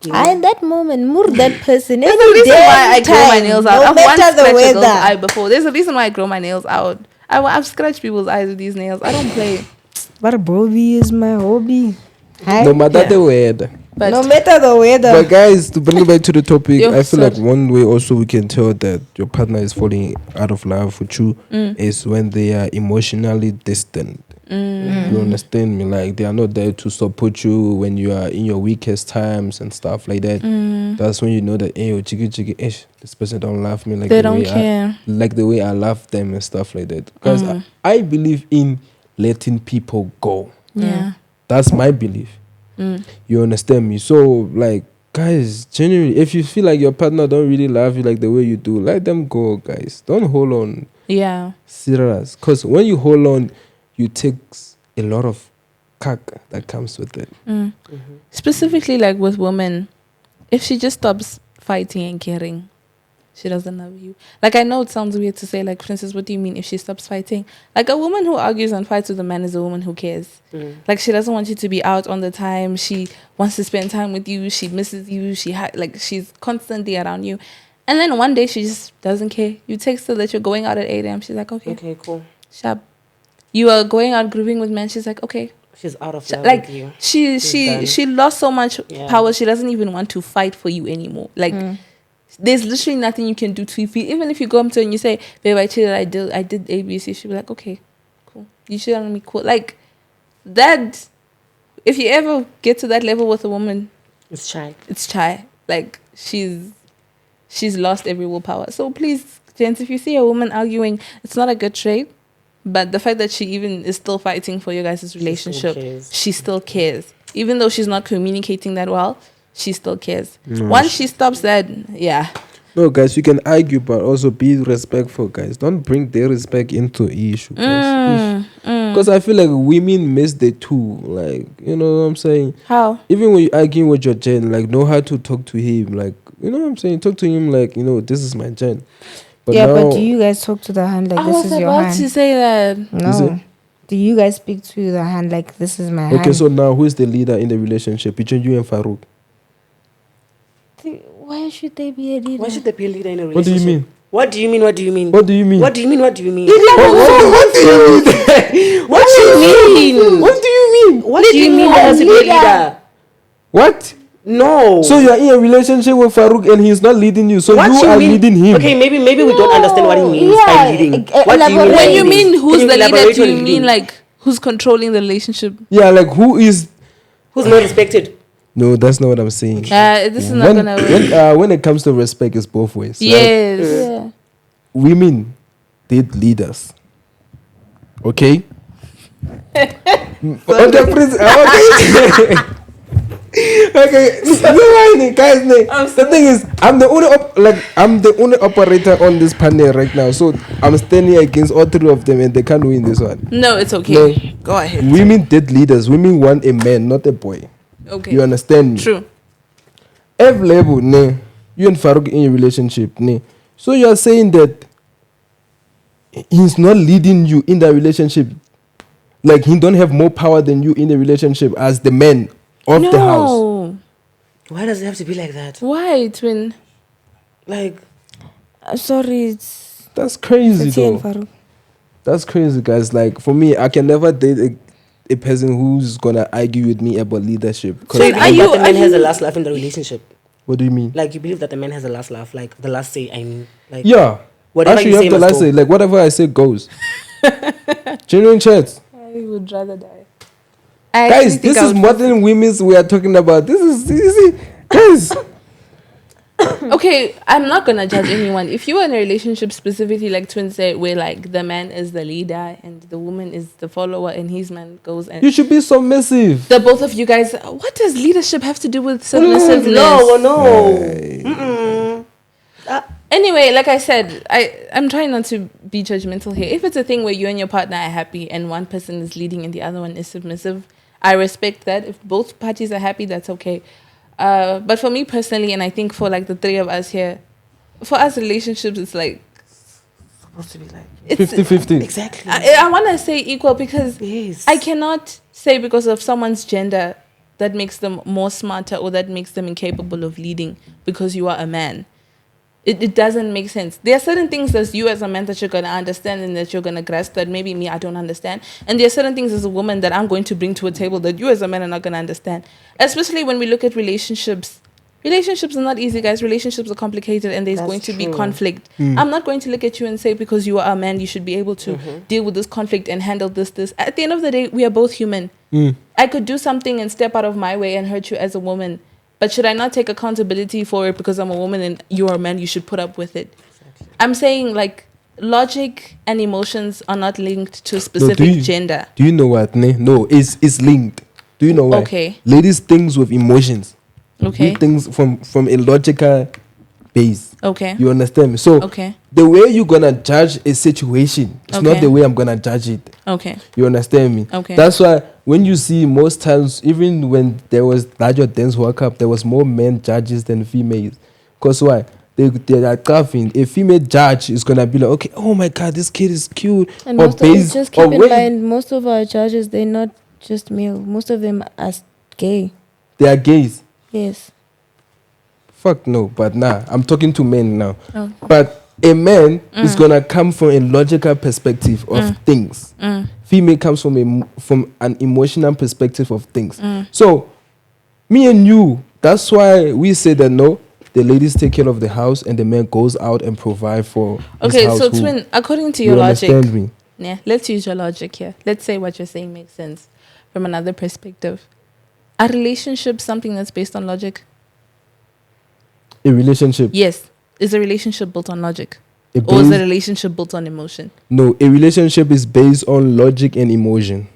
In that moment, mur that person. There's Every a reason why I damn grow my time, nails out. No I've once matter the scratched a girl's weather. eye before. There's a reason why I grow my nails out. I've scratched people's eyes with these nails. I don't play. But Broby is my hobby. Hi. No matter Yeah. the weather. But No matter the weather. But guys, to bring it back to the topic, Yo, I feel like sorry. one way also we can tell that your partner is falling out of love with you is when they are emotionally distant. You understand me? Like they are not there to support you when you are in your weakest times and stuff like that. That's when you know that hey, chiki, this person don't love me like they the don't way care. like the way I love them and stuff like that. Because I believe in letting people go. Yeah. That's my belief. You understand me? So, like, guys, genuinely, if you feel like your partner don't really love you like the way you do, let them go, guys. Don't hold on. Yeah. Serious. Because when you hold on, you take a lot of cack that comes with it. Specifically, like with women, if she just stops fighting and caring, she doesn't love you. Like, I know it sounds weird to say, like, Princess, what do you mean if she stops fighting? Like, a woman who argues and fights with a man is a woman who cares. Like, she doesn't want you to be out on the time. She wants to spend time with you. She misses you. She's constantly around you. And then one day she just doesn't care. You text her that you're going out at 8 a.m. She's like, okay, cool. sharp. You are going out grooving with men. She's like, okay. She's out of love Like with you. she lost so much Yeah. power. She doesn't even want to fight for you anymore. Like there's literally nothing you can do to feel. Even if you go up to her and you say, babe, I cheated, I did ABC, she'll be like, okay, cool. You cheated on me, cool. Like that. If you ever get to that level with a woman, It's shy. it's shy. Like she's lost every willpower. So please, gents, if you see a woman arguing, it's not a good trait. But the fact that she even is still fighting for your guys' relationship, cares. she still cares. Even though she's not communicating that well, she still cares. Once she stops that, yeah. No, guys, you can argue, but also be respectful, guys. Don't bring their respect into issue, guys. Because I feel like women miss the two. Like, you know what I'm saying? How? Even when you're arguing with your gen, like, know how to talk to him. Like, you know what I'm saying? Talk to him like, this is my gen. But yeah, now, but do you guys talk to the hand like I this was is your about hand? to say that. Is it? No. Do you guys speak to the hand like this is my hand? Okay, so now who is the leader in the relationship between you and Farouk? Why should they be a leader? Why should there be a leader in a What do relationship? you mean? What do you mean? What do you mean? What do you mean? What do you mean? What do you mean? What do you mean? What do you mean? What do you mean? What do you mean there has to be a leader? What? No. So you are in a relationship with Farouk and he's not leading you. So What you are mean? leading him. Okay, maybe we don't understand what he means by leading. What do you mean? by When you leading? mean who's Can the leader, elaborate do on you leading? mean like who's controlling the relationship? Yeah, like who is? who's not respected? No, that's not what I'm saying. This is not gonna work. When it comes to respect, it's both ways. right? Yes. Yeah. Women did leaders. Okay. Okay, please. Okay. Okay. No, guys. The thing is, I'm the only operator on this panel right now. So I'm standing against all three of them, and they can't win this one. No, it's okay. No. Go ahead. Women did leaders. Women want a man, not a boy. Okay. You understand me? True. F Lebo, ne, you and Farouk in a relationship, ne. So you are saying that he's not leading you in the relationship, like he don't have more power than you in the relationship as the man of the house. No. Why does it have to be like that? Why, twin? Like, Sorry, it's That's crazy, Etienne though. Farouk. That's crazy, guys. Like for me, I can never date a person who's gonna argue with me about leadership. 'Cause so you Are believe you- that the man are has the you- last laugh in the relationship? what do you mean? Like, you believe that the man has the last laugh, like the last say, I mean. Like, Yeah. Whatever Actually, you you say have to must last go. say. Like whatever I say goes. Genuine chats. I would rather die. Guys, this is modern women's we are talking about. This is easy. Guys. Okay, I'm not gonna judge anyone. If you are in a relationship specifically like twins say where like the man is the leader and the woman is the follower and his man goes and You should be submissive. the both of you guys, what does leadership have to do with submissiveness? No. Anyway, like I said, I'm trying not to be judgmental here. If it's a thing where you and your partner are happy and one person is leading and the other one is submissive, I respect that. If both parties are happy, that's okay. But for me personally, and I think for like the three of us here, for us relationships, it's like Supposed to be like, it's 50-50. exactly. I want to say equal because Yes. I cannot say because of someone's gender that makes them more smarter or that makes them incapable of leading because you are a man. It doesn't make sense. There are certain things as you as a man that you're going to understand and that you're going to grasp that maybe me, I don't understand. And there are certain things as a woman that I'm going to bring to a table that you as a man are not going to understand. Especially when we look at relationships. Relationships are not easy, guys. Relationships are complicated and there's That's going to be true. conflict. I'm not going to look at you and say because you are a man, you should be able to deal with this conflict and handle this. At the end of the day, we are both human. I could do something and step out of my way and hurt you as a woman. But should I not take accountability for it because I'm a woman and you're a man, you should put up with it? Exactly. I'm saying like logic and emotions are not linked to a specific gender. Do you know what? No, it's linked. Do you know why? Okay. Ladies things with emotions. Okay. We things from a logical base. Okay. You understand me? So Okay. the way you're gonna judge a situation is not Okay. the way I'm gonna judge it. Okay. You understand me? Okay. That's why when you see most times, even when there was larger Dance World Cup, there was more men judges than females. Cause why? They are coughing. A female judge is gonna be like, okay, oh my god, this kid is cute. And Or most of based- just or keep in when mind, most of our judges, they're not just male. Most of them are gay. they are gays. Yes. Fuck no, but nah, I'm talking to men now. Oh. But a man is gonna come from a logical perspective of things. Female comes from an emotional perspective of things. So, me and you, that's why we say that no, the ladies take care of the house and the man goes out and provide for his Okay, so household. twin, according to You your logic, understand me? yeah, let's use your logic here. Let's say what you're saying makes sense from another perspective. Are relationships something that's based on logic? A relationship. Yes. Is a relationship built on logic? A Or is base- a relationship built on emotion? No, a relationship is based on logic and emotion.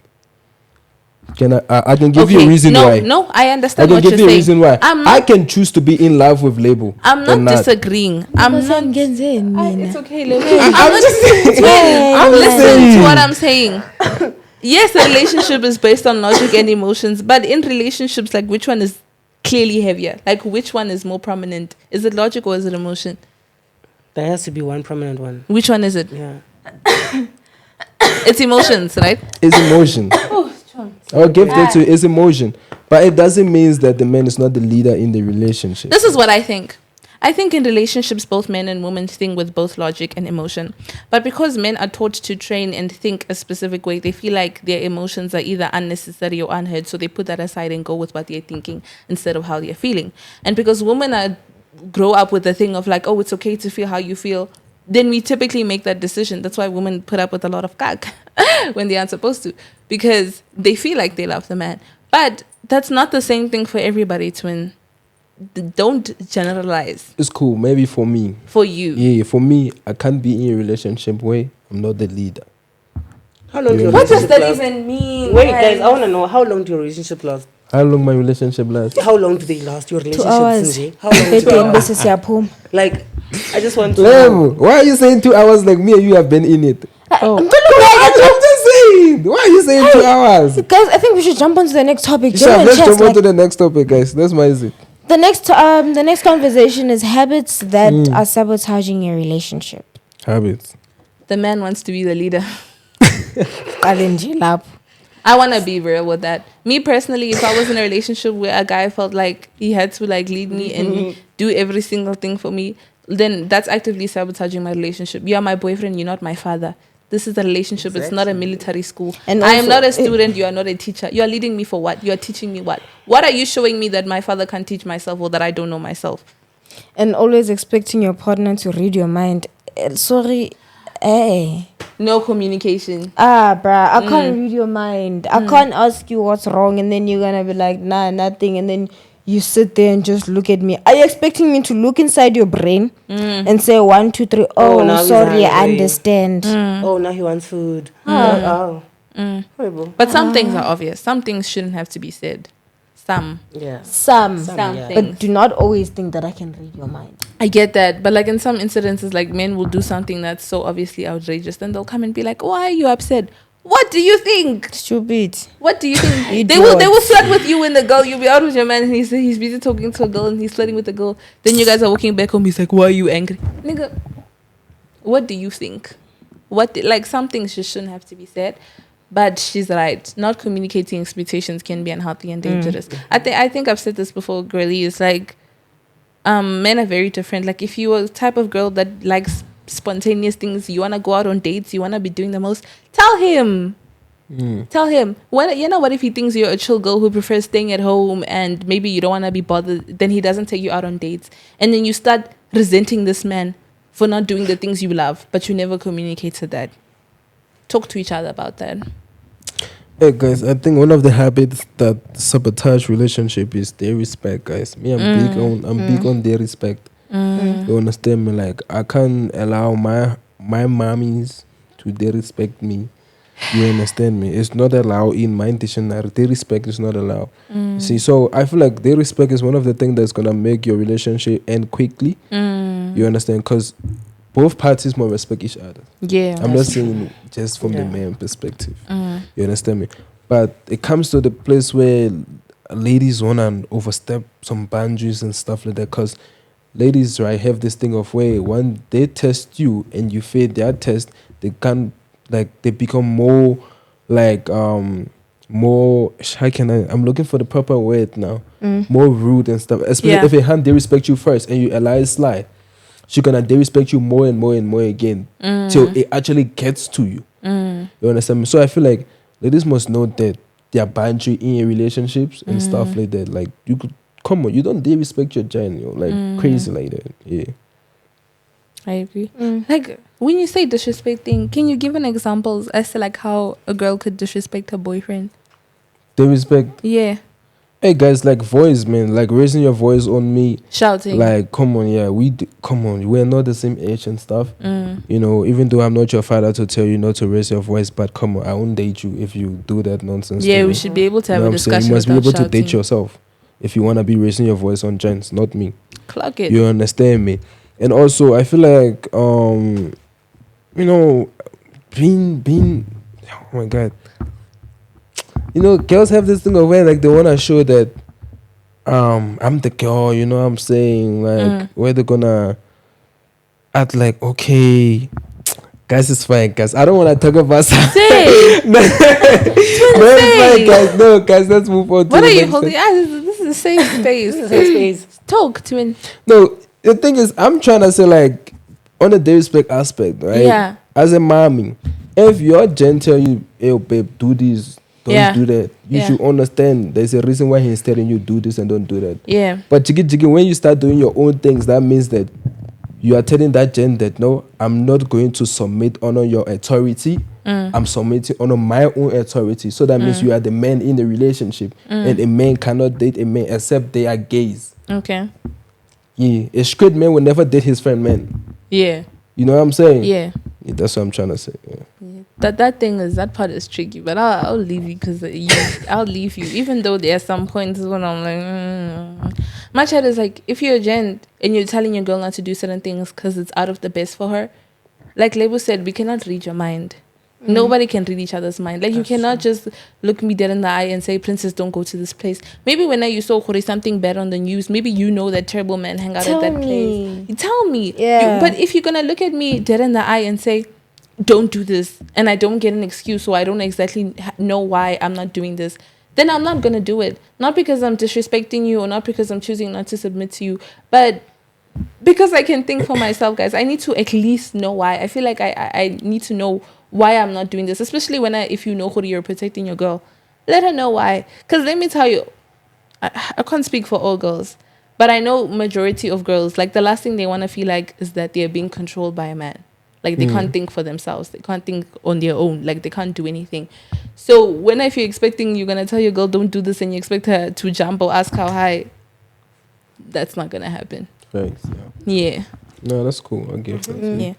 I can give you a reason why. No, I I understand can what give you're you a saying. reason why. I'm I not, can choose to be in love with Lebo. I'm or not disagreeing. I'm not. It's okay, Lebo. I'm just saying. I'm just Listen saying. to what I'm saying. Yes, a relationship is based on logic and emotions, but in relationships, like which one is clearly heavier? Like which one is more prominent? Is it logic or is it emotion? There has to be one prominent one. Which one is it? Yeah. It's emotions, right? It's emotion. I'll give that to you. It's emotion. But it doesn't mean that the man is not the leader in the relationship. This is what I think. I think in relationships, both men and women think with both logic and emotion. But because men are taught to train and think a specific way, they feel like their emotions are either unnecessary or unheard. So they put that aside and go with what they're thinking instead of how they're feeling. And because women grow up with the thing of like, oh, it's okay to feel how you feel, then we typically make that decision. That's why women put up with a lot of cack when they aren't supposed to, because they feel like they love the man. But that's not the same thing for everybody, twin. Don't generalize. It's cool. Maybe for me. For you. Yeah, for me, I can't be in a relationship where I'm not the leader. How long do your What does relationship that last? even mean? Wait, guys, I want to know, how long do your relationship last? How long my relationship lasts? How long do they last, your 2 relationships? hours. Nje? How long? 2 Etheng hours? bese siyaphuma. Like, I just want to Lebo, why are you saying 2 hours like me and you have been in it? Oh. I'm just saying. Why are you saying 2 hours? Guys, I think we should jump on to the next topic. Yeah, General let's chats, jump on like, to the next topic, guys. That's my exit. the next conversation is habits that are sabotaging your relationship. Habits. The man wants to be the leader. Kalenji lapho. I want to be real with that. Me personally, if I was in a relationship where a guy felt like he had to like lead me and do every single thing for me, then that's actively sabotaging my relationship. You are my boyfriend, you're not my father. This is a relationship. It's not a military school. And I am also, not a student. You are not a teacher. You are leading me for what? You are teaching me what? What are you showing me that my father can't teach myself or that I don't know myself? And always expecting your partner to read your mind. Sorry, hey. No communication. Bruh, I can't read your mind. I can't ask you what's wrong, and then you're gonna be like, nah, nothing, and then you sit there and just look at me. Are you expecting me to look inside your brain and say 1, 2, 3? Oh, Oh, now he's sorry, I hungry. understand. Oh, now he wants food. Oh. Horrible. But some things are obvious. Some things shouldn't have to be said. Some. Yeah. Some, yeah. things. but do not always think that I can read your mind. I get that, but like in some incidences, like men will do something that's so obviously outrageous, then they'll come and be like, "Why are you upset? What do you think? Stupid. What do you think?" You they will idiots. flirt with you and the girl. You'll be out with your man, and he's busy talking to a girl, and he's flirting with the girl. Then you guys are walking back home. He's like, "Why are you angry, nigga? What do you think? Like some things just shouldn't have to be said." But she's right. Not communicating expectations can be unhealthy and dangerous. I think I've said this before, girly. It's like men are very different. Like if you are the type of girl that likes spontaneous things, you want to go out on dates, you want to be doing the most, tell him. Tell him. What if he thinks you're a chill girl who prefers staying at home and maybe you don't want to be bothered, then he doesn't take you out on dates. And then you start resenting this man for not doing the things you love, but you never communicated that. Talk to each other about that. Hey guys, I think one of the habits that sabotage relationship is their respect, guys. Me, I'm big on their respect. You understand me? Like I can't allow my mommies to disrespect me. You understand me? It's not allowed in my dictionary. Their respect is not allowed. See, so I feel like their respect is one of the things that's gonna make your relationship end quickly. You understand? Because both parties must respect each other. Yeah. I'm not saying just from the man perspective. You understand me? But it comes to the place where ladies want to overstep some boundaries and stuff like that. Because ladies, right, have this thing of where when they test you and you fail their test, they can they become more like more. How can I'm looking for the proper word now. More rude and stuff. Especially if a hand they respect you first and you allow it slide. She's gonna disrespect you more and more and more again till it actually gets to you. You understand me? So I feel like ladies must know that their boundary in your relationships and stuff like that. Like you could come on, you don't disrespect your giant, like crazy like that. Yeah. I agree. Like when you say disrespecting, can you give an examples as to like how a girl could disrespect her boyfriend? Disrespect. Yeah. Hey guys, like voice, man, like raising your voice on me, Shouting. like come on, yeah, come on, we're not the same age and stuff. You know, even though I'm not your father to tell you not to raise your voice, but come on, I won't date you if you do that nonsense. Yeah, to we me. should be able to have You know a what I'm saying? discussion. You must be able to without date shouting. yourself if you want to be raising your voice on gents, not me. Clock it. You understand me? And also, I feel like you know, being oh my god, you know, girls have this thing of where like they want to show that I'm the girl, you know what I'm saying? Like where they're gonna act like, okay, Guys, it's fine, guys. I don't want to talk about something. Say. No, it's fine, guys. No, guys, let's move on. What are you holding? This is a safe space. This is a space. Talk, twin. No, the thing is, I'm trying to say, like, on the disrespect aspect, right? Yeah. As a mommy, if your gen tell you, hey, babe, do this, don't do that, you should understand there's a reason why he's telling you do this and don't do that. Yeah. But jiggy, when you start doing your own things, that means that you are telling that gen that, no, I'm not going to submit under your authority. I'm submitting under my own authority. So that means you are the man in the relationship. And a man cannot date a man except they are gays. Okay. Yeah. A straight man will never date his friend man. Yeah. You know what I'm saying? Yeah. That's what I'm trying to say. Yeah. That part is tricky, but I'll leave you because I'll leave you. Even though there are some points when I'm like, my chat is like, if you're a gent and you're telling your girl not to do certain things because it's out of the best for her, like Lebo said, we cannot read your mind. Nobody can read each other's mind. Like, you cannot just look me dead in the eye and say, princess, don't go to this place. Maybe when you saw something bad on the news, maybe you know that terrible men hang out at that place. You tell me. Yeah. But if you're going to look at me dead in the eye and say, don't do this, and I don't get an excuse, so I don't exactly know why I'm not doing this, then I'm not going to do it. Not because I'm disrespecting you or not because I'm choosing not to submit to you, but because I can think for myself, guys. I need to at least know why. I feel like I need to know why I'm not doing this, especially if you know who you're protecting your girl. Let her know why. Because let me tell you, I can't speak for all girls, but I know majority of girls, like, the last thing they want to feel like is that they're being controlled by a man. Like, they can't think for themselves. They can't think on their own. Like, they can't do anything. So if you're expecting, you're going to tell your girl, don't do this, and you expect her to jump or ask how high, that's not going to happen. Thanks. Yeah. No, that's cool. I'll give that. Yeah.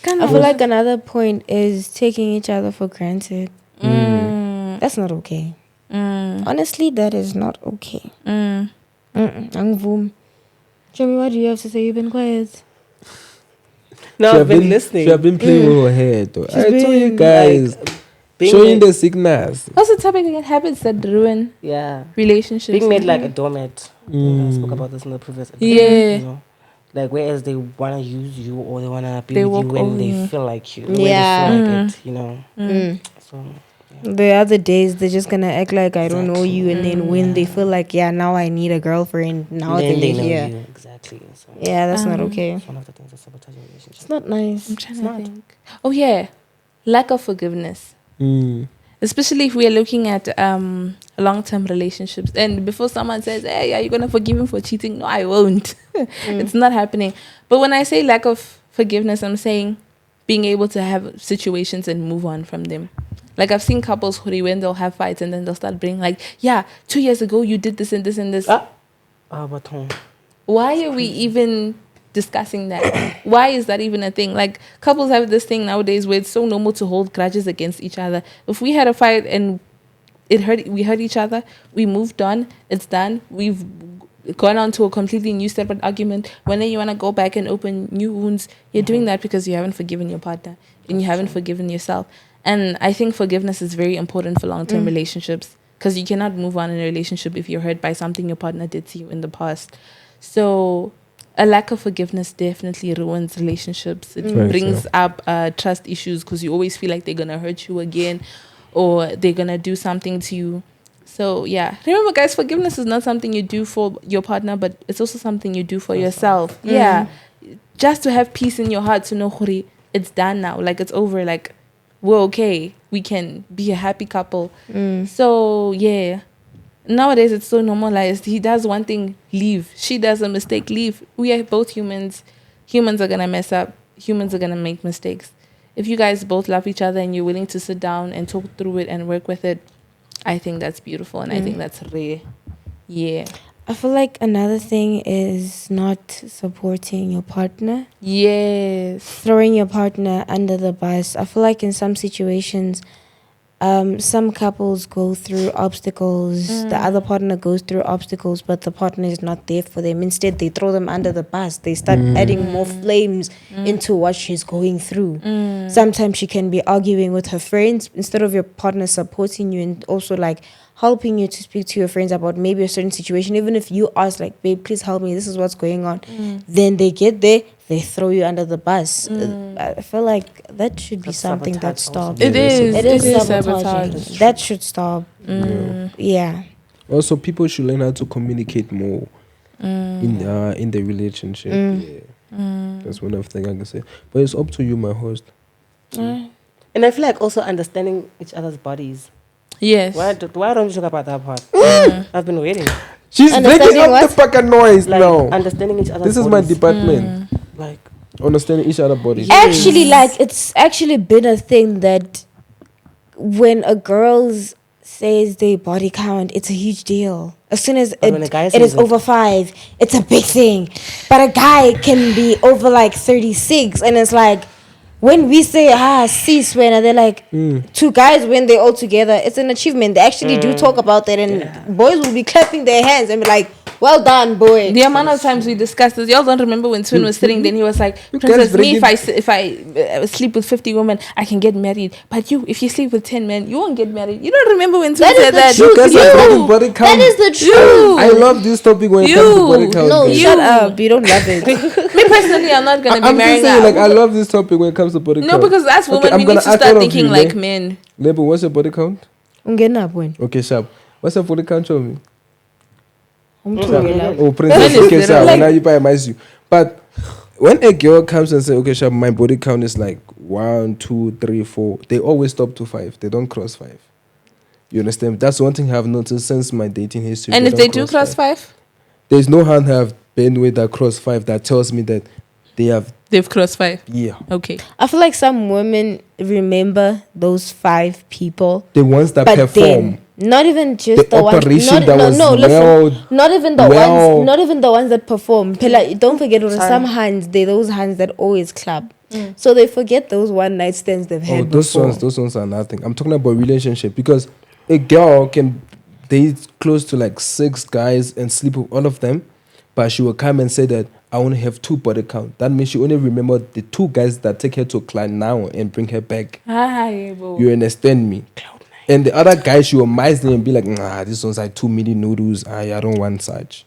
I feel like another point is taking each other for granted. That's not okay. Honestly, that is not okay. Angvum. Chomi, what do you have to say? You've been quiet. No, I've been listening. She have been playing with her head, though. I told you been, guys, showing the signals. What's the topic again? Habits that ruin relationships. Being made like a doormat. I spoke about this in the previous episode. Yeah. You know? Like, whereas they want to use you or they want to be They with you walk when over they you. feel like you. Yeah. When they feel like it, you know. So, The other days, they're just going to act like I don't know you. And then when they feel like, now I need a girlfriend, now then they're they know here. you. Exactly. So, Yeah, that's not okay. it's one of the things that sabotage a relationship. It's not nice. I'm trying to think. Oh, yeah. Lack of forgiveness. Especially if we are looking at long-term relationships. And before someone says, hey, are you going to forgive him for cheating? No, I won't. It's not happening. But when I say lack of forgiveness, I'm saying being able to have situations and move on from them. Like, I've seen couples who, when they'll have fights and then they'll start bringing, like, 2 years ago you did this and this and this. But Why are we even discussing that? Why is that even a thing? Like, couples have this thing nowadays where it's so normal to hold grudges against each other. If we had a fight and we hurt each other, we moved on, it's done, we've gone on to a completely new separate argument. When then you want to go back and open new wounds, you're doing that because you haven't forgiven your partner and you haven't forgiven yourself. And I think forgiveness is very important for long-term relationships, because you cannot move on in a relationship if you're hurt by something your partner did to you in the past. So a lack of forgiveness definitely ruins relationships. It brings up trust issues, because you always feel like they're going to hurt you again or they're going to do something to you. So, yeah. Remember, guys, forgiveness is not something you do for your partner, but it's also something you do for yourself. Yeah. Just to have peace in your heart, to know, Khuri, it's done now. Like, it's over. Like, we're okay. We can be a happy couple. So, yeah. Nowadays, it's so normalized. He does one thing, leave. She does a mistake, leave. We are both humans. Humans are going to mess up. Humans are going to make mistakes. If you guys both love each other and you're willing to sit down and talk through it and work with it, I think that's beautiful, and I think that's rare. Yeah. I feel like another thing is not supporting your partner. Yes. Throwing your partner under the bus. I feel like in some situations, some couples go through obstacles. The other partner goes through obstacles, but the partner is not there for them. Instead, they throw them under the bus. They start adding more flames into what she's going through. Sometimes she can be arguing with her friends instead of your partner supporting you and also like helping you to speak to your friends about maybe a certain situation. Even if you ask like, babe, please help me, this is what's going on. Then they get there, they throw you under the bus. I feel like that should be That's something that sabotage also. stops. It is. It is sabotage. sabotaging. That should stop. Yeah. Also, people should learn how to communicate more in the relationship. Yeah. That's one of the things I can say. But it's up to you, my host. And I feel like also understanding each other's bodies. Yes. Why don't you talk about that part? I've been waiting. She's Understanding breaking up what? the fucking noise Like now. understanding each other's This is my bodies. department. Like Understanding each other's bodies. Actually, like, it's actually been a thing that when a girl says their body count, it's a huge deal. As soon as But when a guy it says is it- over 5, it's a big thing. But a guy can be over like 36, and it's like, when we say sis, when they're like two guys when they're all together, it's an achievement. They actually do talk about that, and boys will be clapping their hands and be like, "Well done, boy." The amount of times we discussed this, y'all don't remember when Twin was sitting there and he was like, guys Princess, me, bringing- if I sleep with 50 women, I can get married. But you, if you sleep with 10 men, you won't get married. You don't remember when Twin That is said the that? truth. You guys are breaking You. body count. That is the truth. You. I love this topic when it comes to body count. No, guys. shut up. You don't love it. Me personally, I'm not gonna be I'm just marrying saying, her. like, I love this topic when it comes to body count. No, because as women, I'm we gonna need to ask all start of thinking you, like yeah? men. Lebo, what's your body count? Ungena when Okay, sharp. What's your body count, Chomi? I'm talking like Oh, Princess, When is okay, it? sharp. Like- Now you buy you. But when a girl comes and say, okay, sharp, my body count is like 1, 2, 3, 4, they always stop to 5. They don't cross 5. You understand? That's one thing I've noticed since my dating history. And if don't they do cross 5, there's no hand I've been with that cross 5 that tells me that they have, they've crossed 5. yeah. Okay. I feel like some women remember those 5 people, The ones that but perform. then not even just The the ones. operation that was listen, well- not even the well- ones. Not even the ones that perform. Phela, don't forget, some hands. They those hands that always clap. So they forget those one night stands they've had Oh, those before. those ones are nothing. I'm talking about relationship because a girl can date close to like 6 guys and sleep with all of them, but she will come and say that I only have 2 body count. That means she only remember the 2 guys that take her to climb now and bring her back. You understand me? And the other guys, she will mice them and be like, nah, this one's like 2 mini noodles. I don't want such.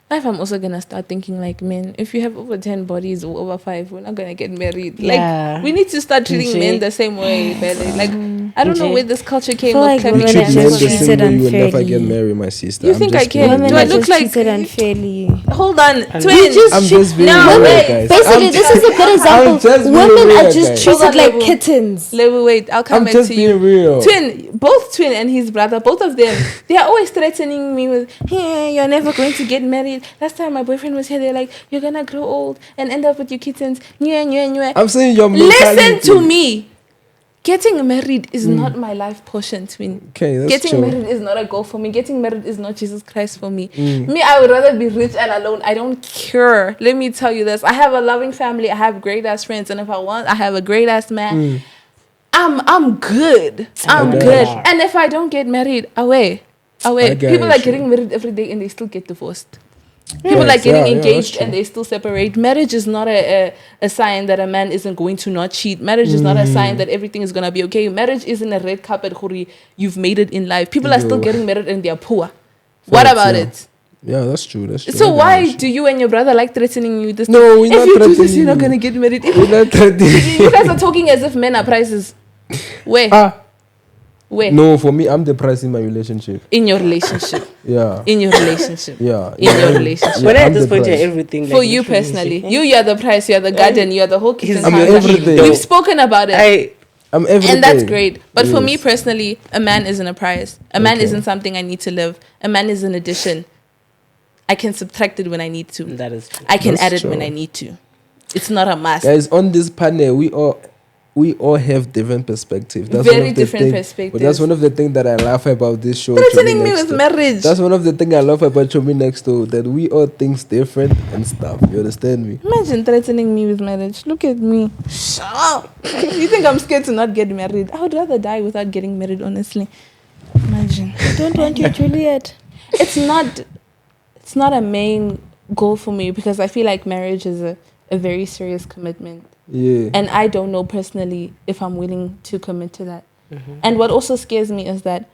Life, I'm also gonna start thinking like men. If you have over 10 bodies or over 5, we're not gonna get married. Yeah. Like we need to start treating Nje. men the same way. Barely. Like I don't know Nje. where this culture came feel of like clapping women Treat are hands men just the for men. same treated way you will never unfairly. get married, my sister. You I'm think just I can? kidding. Women Do I are look just like- treated unfairly. Hold on, We twin. just I'm just being No, real, wait. guys. Basically, I'm this is a good example. just being Women real, are just guys. treated Hold on, like Lebo. kittens. Lebo, wait, I'll come I'm back just to being you. real. Twin, both Twin and his brother, both of them, they are always threatening me with, hey, you're never going to get married. Last time my boyfriend was here, they're like, you're gonna grow old and end up with your kittens. I'm saying your Listen mentality. to me. Getting married is not my life portion, Twin. Okay, that's Getting chill. married is not a goal for me. Getting married is not Jesus Christ for me. Me, I would rather be rich and alone. I don't care. Let me tell you this. I have a loving family. I have great ass friends, and if I want, I have a great ass man. I'm good. I'm got good. you. And if I don't get married, away. I got People are you. getting married every day and they still get divorced. People Yes, are getting yeah, engaged that's and they still separate. Marriage is not a sign that a man isn't going to not cheat. Marriage is not a sign that everything is going to be okay. Marriage isn't a red carpet, Khuri. You've made it in life. People are still Yo. getting married and they're poor. What Facts, about yeah. it? Yeah, that's true. That's true. So I got why you. do you and your brother like threatening you this? No, we're if not you do this, threatening you're not you. going to get married. If We're not threatening. you guys are talking as if men are prices. Where? Where? No, for me, I'm the price in my relationship. In your relationship. Yeah. In your relationship. Yeah. In your relationship. But I'm at this the point, you're price. everything. For like, you literally. personally. You're the price, you're the garden, you're the whole kitchen. I'm counter. everything. We've spoken about it. I'm everything. And that's great. But for me Yes. personally, a man isn't a prize. A man Okay. isn't something I need to live. A man is an addition. I can subtract it when I need to. That is true. I can That's add it true. when I need to. It's not a must. Guys, on this panel, we all have different perspectives. That's Very one of the different thing- perspectives. But that's one of the things that I laugh about this show. Threatening Chomi me Next with Door. marriage. That's one of the things I love about Chomi Next Door, that we all think different and stuff. You understand me? Imagine threatening me with marriage. Look at me. Shut up. You think I'm scared to not get married? I would rather die without getting married, honestly. Imagine. Don't want your Juliet. It's not a main goal for me because I feel like marriage is a very serious commitment. Yeah. And I don't know personally if I'm willing to commit to that. And what also scares me is that,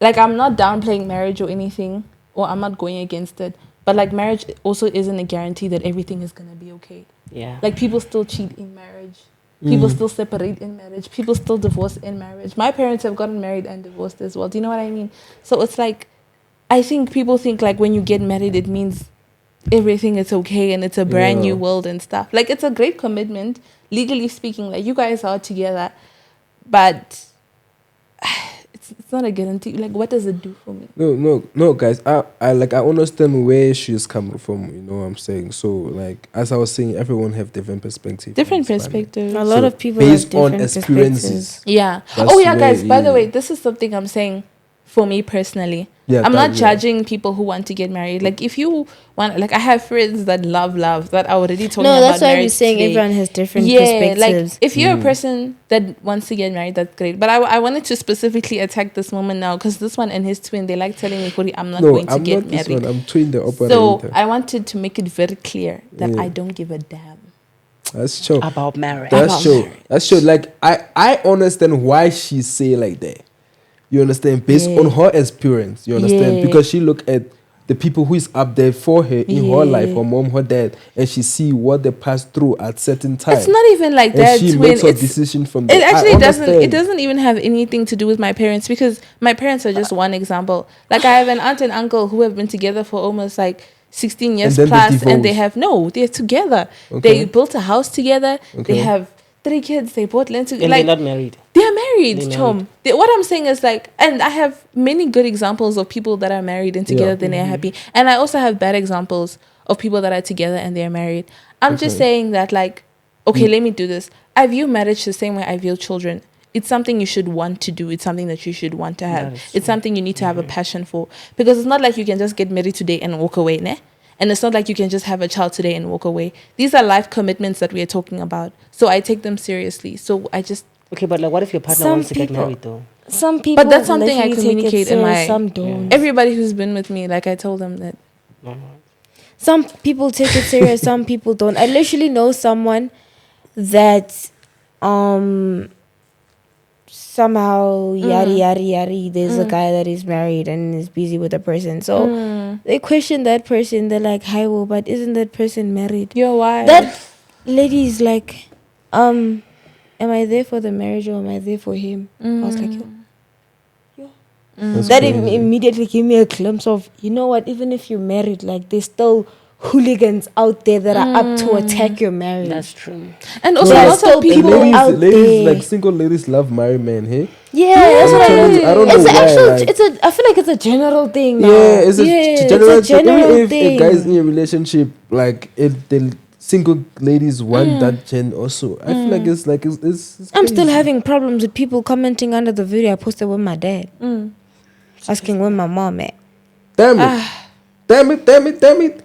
like, I'm not downplaying marriage or anything, or I'm not going against it. But like marriage also isn't a guarantee that everything is gonna be okay. Yeah. Like people still cheat in marriage. People still separate in marriage. People still divorce in marriage. My parents have gotten married and divorced as well. Do you know what I mean? So it's like, I think people think like when you get married, it means everything is okay and it's a brand new world and stuff. Like it's a great commitment, legally speaking. Like you guys are together, but it's not a guarantee. Like what does it do for me? No, guys. I understand where she's coming from. You know what I'm saying? So, like, as I was saying, everyone have different perspectives. Different perspectives. A lot of people based have on different experiences. perspectives. Yeah. That's Oh yeah, where- guys. By the yeah. way, this is something I'm saying for me personally. Yeah, I'm not yeah. judging people who want to get married. Like if you want, like I have friends that love that are already talking No, about that's why marriage we're saying today. everyone has different Yeah, perspectives. like if you're a person that wants to get married, that's great. But I wanted to specifically attack this moment now because this one and his twin, they like telling me, Kori, I'm not going to I'm get not this married. one. I'm twin the operator. So I wanted to make it very clear that Yeah. I don't give a damn. That's true. About marriage. That's About true. marriage. That's true. Like I understand why she say like that. You understand? Based Yeah. on her experience. You understand? Yeah. Because she look at the people who is up there for her in her life, Yeah. her mom, her dad, and she see what they pass through at certain times. It's not even like and that, she twin. makes her It's, decision from there. it I actually doesn't. It understand. doesn't even have anything to do with my parents because my parents are just one example. Like I have an aunt and uncle who have been together for almost like 16 years then they plus, and they divorced. they're together. Okay. They built a house together. Okay. They have 3 kids. They bought land together. And Like they're not married. they are married, They're Chom. What I'm saying is like, and I have many good examples of people that are married and together, Yeah. then they're happy. And I also have bad examples of people that are together and they're married. I'm just saying that like, okay, let me do this. I view marriage the same way I view children. It's something you should want to do. It's something that you should want to have. That is It's something you need to have a passion for. Because it's not like you can just get married today and walk away, ne? And it's not like you can just have a child today and walk away. These are life commitments that we are talking about. So I take them seriously. So I just Okay, but like, what if your partner Some wants to get people- married though? Some people, But that's something I literally take it communicate in serious, my- Some don't. everybody who's been with me, like I told them that. Some people take it serious. Some people don't. I literally know someone that, somehow yari. There's a guy that is married and is busy with a person. So they question that person. They're like, "Hi, well, but isn't that person married?" You're wild. That lady is like, am I there for the marriage or am I there for him? I was like, yo. That's That crazy. immediately gave me a glimpse of, you know what, even if you're married, like there's still hooligans out there that are up to attack your marriage. That's true. And also There are lots still of people. people out ladies, there. like single ladies love married men, hey? Yeah, that's I'm what telling you, I don't know it's why, actual. like- I feel like it's a general thing. Now. Yeah, it's a general it's a general even if thing. a guy's in a relationship, like if the single ladies want that gen also, I feel like it's I'm still crazy. having problems with people commenting under the video I posted with my dad, asking where my mom at, Damn it. Damn it.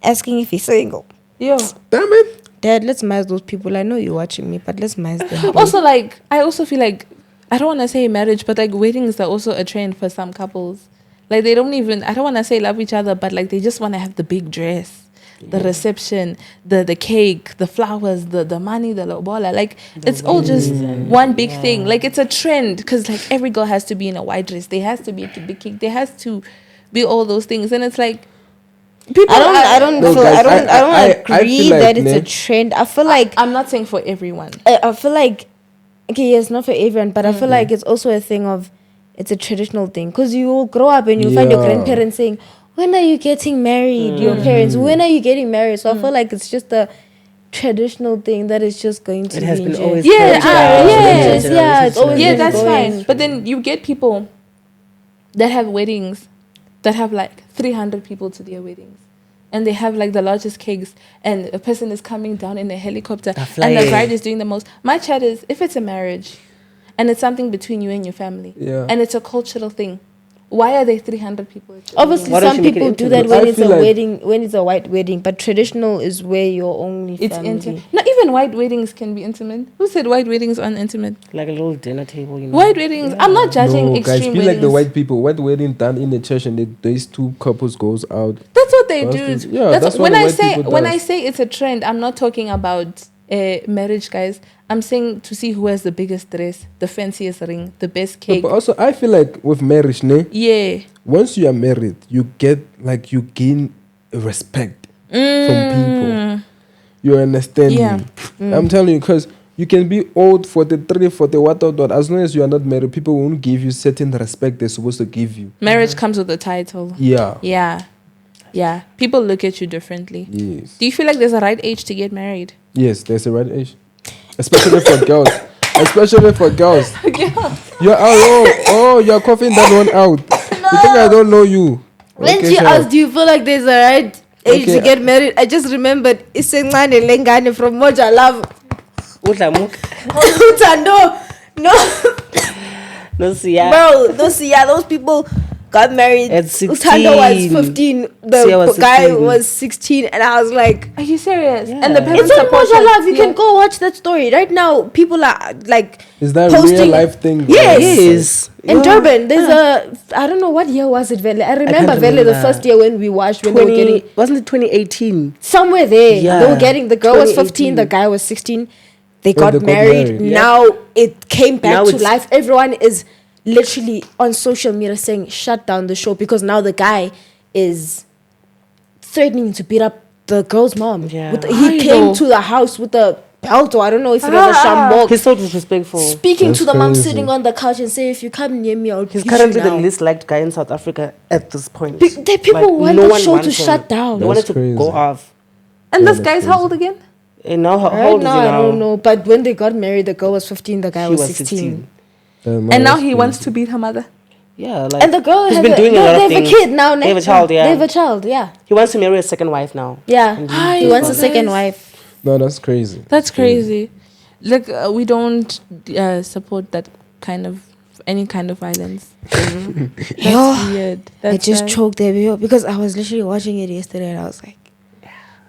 asking if he's single. Yo. Damn it. Dad, let's mask those people. I know you're watching me, but let's mask them. Also, like, I also feel like, I don't want to say marriage, but like weddings are also a trend for some couples. Like, they don't even, I don't want to say love each other, but like, they just want to have the big dress, the reception, the cake, the flowers, the money, the lobola. Like, it's all just one big thing. Like, it's a trend because like every girl has to be in a white dress. There has to be a big cake. There has to be all those things. And it's like, people I don't No, feel, guys, I don't I agree feel like, that it's a ne? trend. I feel like I'm not saying for everyone. I feel like, okay, yes, not for everyone, but I feel like it's also a thing of, it's a traditional thing. Because you will grow up and you find your Yeah. grandparents saying, when are you getting married? Your parents, when are you getting married? So I feel like it's just a traditional thing that is just going to It has be been just- always Yeah, carried down yes, from yeah, it's generation to always Yeah, been generation. that's going. fine. But then you get people that have weddings that have like 300 people to their weddings. And they have like the largest cakes, and a person is coming down in a helicopter, They're and the flying. bride is doing the most. My chat is, if it's a marriage and it's something between you and your family, Yeah. and it's a cultural thing, why are there 300 people at your Obviously, Why don't some you make it people do intimate? that when I it's a feel like- wedding, when it's a white wedding. But traditional is where your only wedding? It's family. intimate. Not even white weddings can be intimate. Who said white weddings aren't intimate? Like a little dinner table, you know. White weddings, I'm not judging No, extreme guys, be weddings. like the white people. White wedding done in the church, and these two couples goes out. That's what they do. That's the- yeah, that's what when the I white say people when does. I say it's a trend, I'm not talking about marriage, guys. I'm saying to see who has the biggest dress, the fanciest ring, the best No, cake. but also, I feel like with marriage, ne, Yeah, once you are married, you get like you gain respect from people. You understand Yeah. me? I'm telling you, because you can be old, 43, 40, what. As long as you are not married, people won't give you certain respect they're supposed to give you. Marriage comes with a title. Yeah. Yeah. People look at you differently. Yes. Do you feel like there's a right age to get married? Yes, there's a right age. Especially for girls. Especially for girls. You're coughing that one out. You think I don't know you? When Okay, she sure. asked, do you feel like there's a right age Okay. to get married? I just remembered Isengane Lengane from Moja Love. Udlamuk. No, No, see, yeah. bro, those people got married. At 16. Utando was 15. The Sia was guy 16. was 16, and I was like, Are you serious? Yeah. And the parents it's on support Moja us. Love. You Yeah. can go watch that story right now. People are like Is that posting- real life thing? Yes. Yes. in Yeah. Durban. There's I don't know what year was it, Vele. I remember Vele the remember. first year when we watched when they were getting Wasn't it 2018? somewhere there. Yeah. They were getting, the girl was 15, 2018. the guy was 16. They Oh, got they got married. married. Yeah. Now it came back Now to it's- life. Everyone is literally on social media saying shut down the show because now the guy is threatening to beat up the girl's mom. Yeah. He came to the house with a belt, or I don't know if it was a shambok, He's so disrespectful. speaking That's to the mom crazy. sitting on the couch and say, if you come near me, I'll He's beat you currently the now." least liked guy in South Africa at this point. The people want no the one show wants to him. shut down. They wanted to That's go crazy. off. And Yeah, this that's guy's how crazy. old again? And now, how Right old is now, he I now? don't know. But when they got married, the girl was 15, the guy She was was 16. 16. And now he wants to beat her mother. Yeah, like And the girl he's has been doing a lot of they have things. a kid now. They have a next child, year. yeah. They have a child, yeah. He wants to marry a second wife now. Yeah. He wants a Hi, second guys. wife. No, that's crazy. That's crazy. Like we don't support that kind of any kind of violence. That's Yo, weird. I That's just sad. choked there because I was literally watching it yesterday and I was like,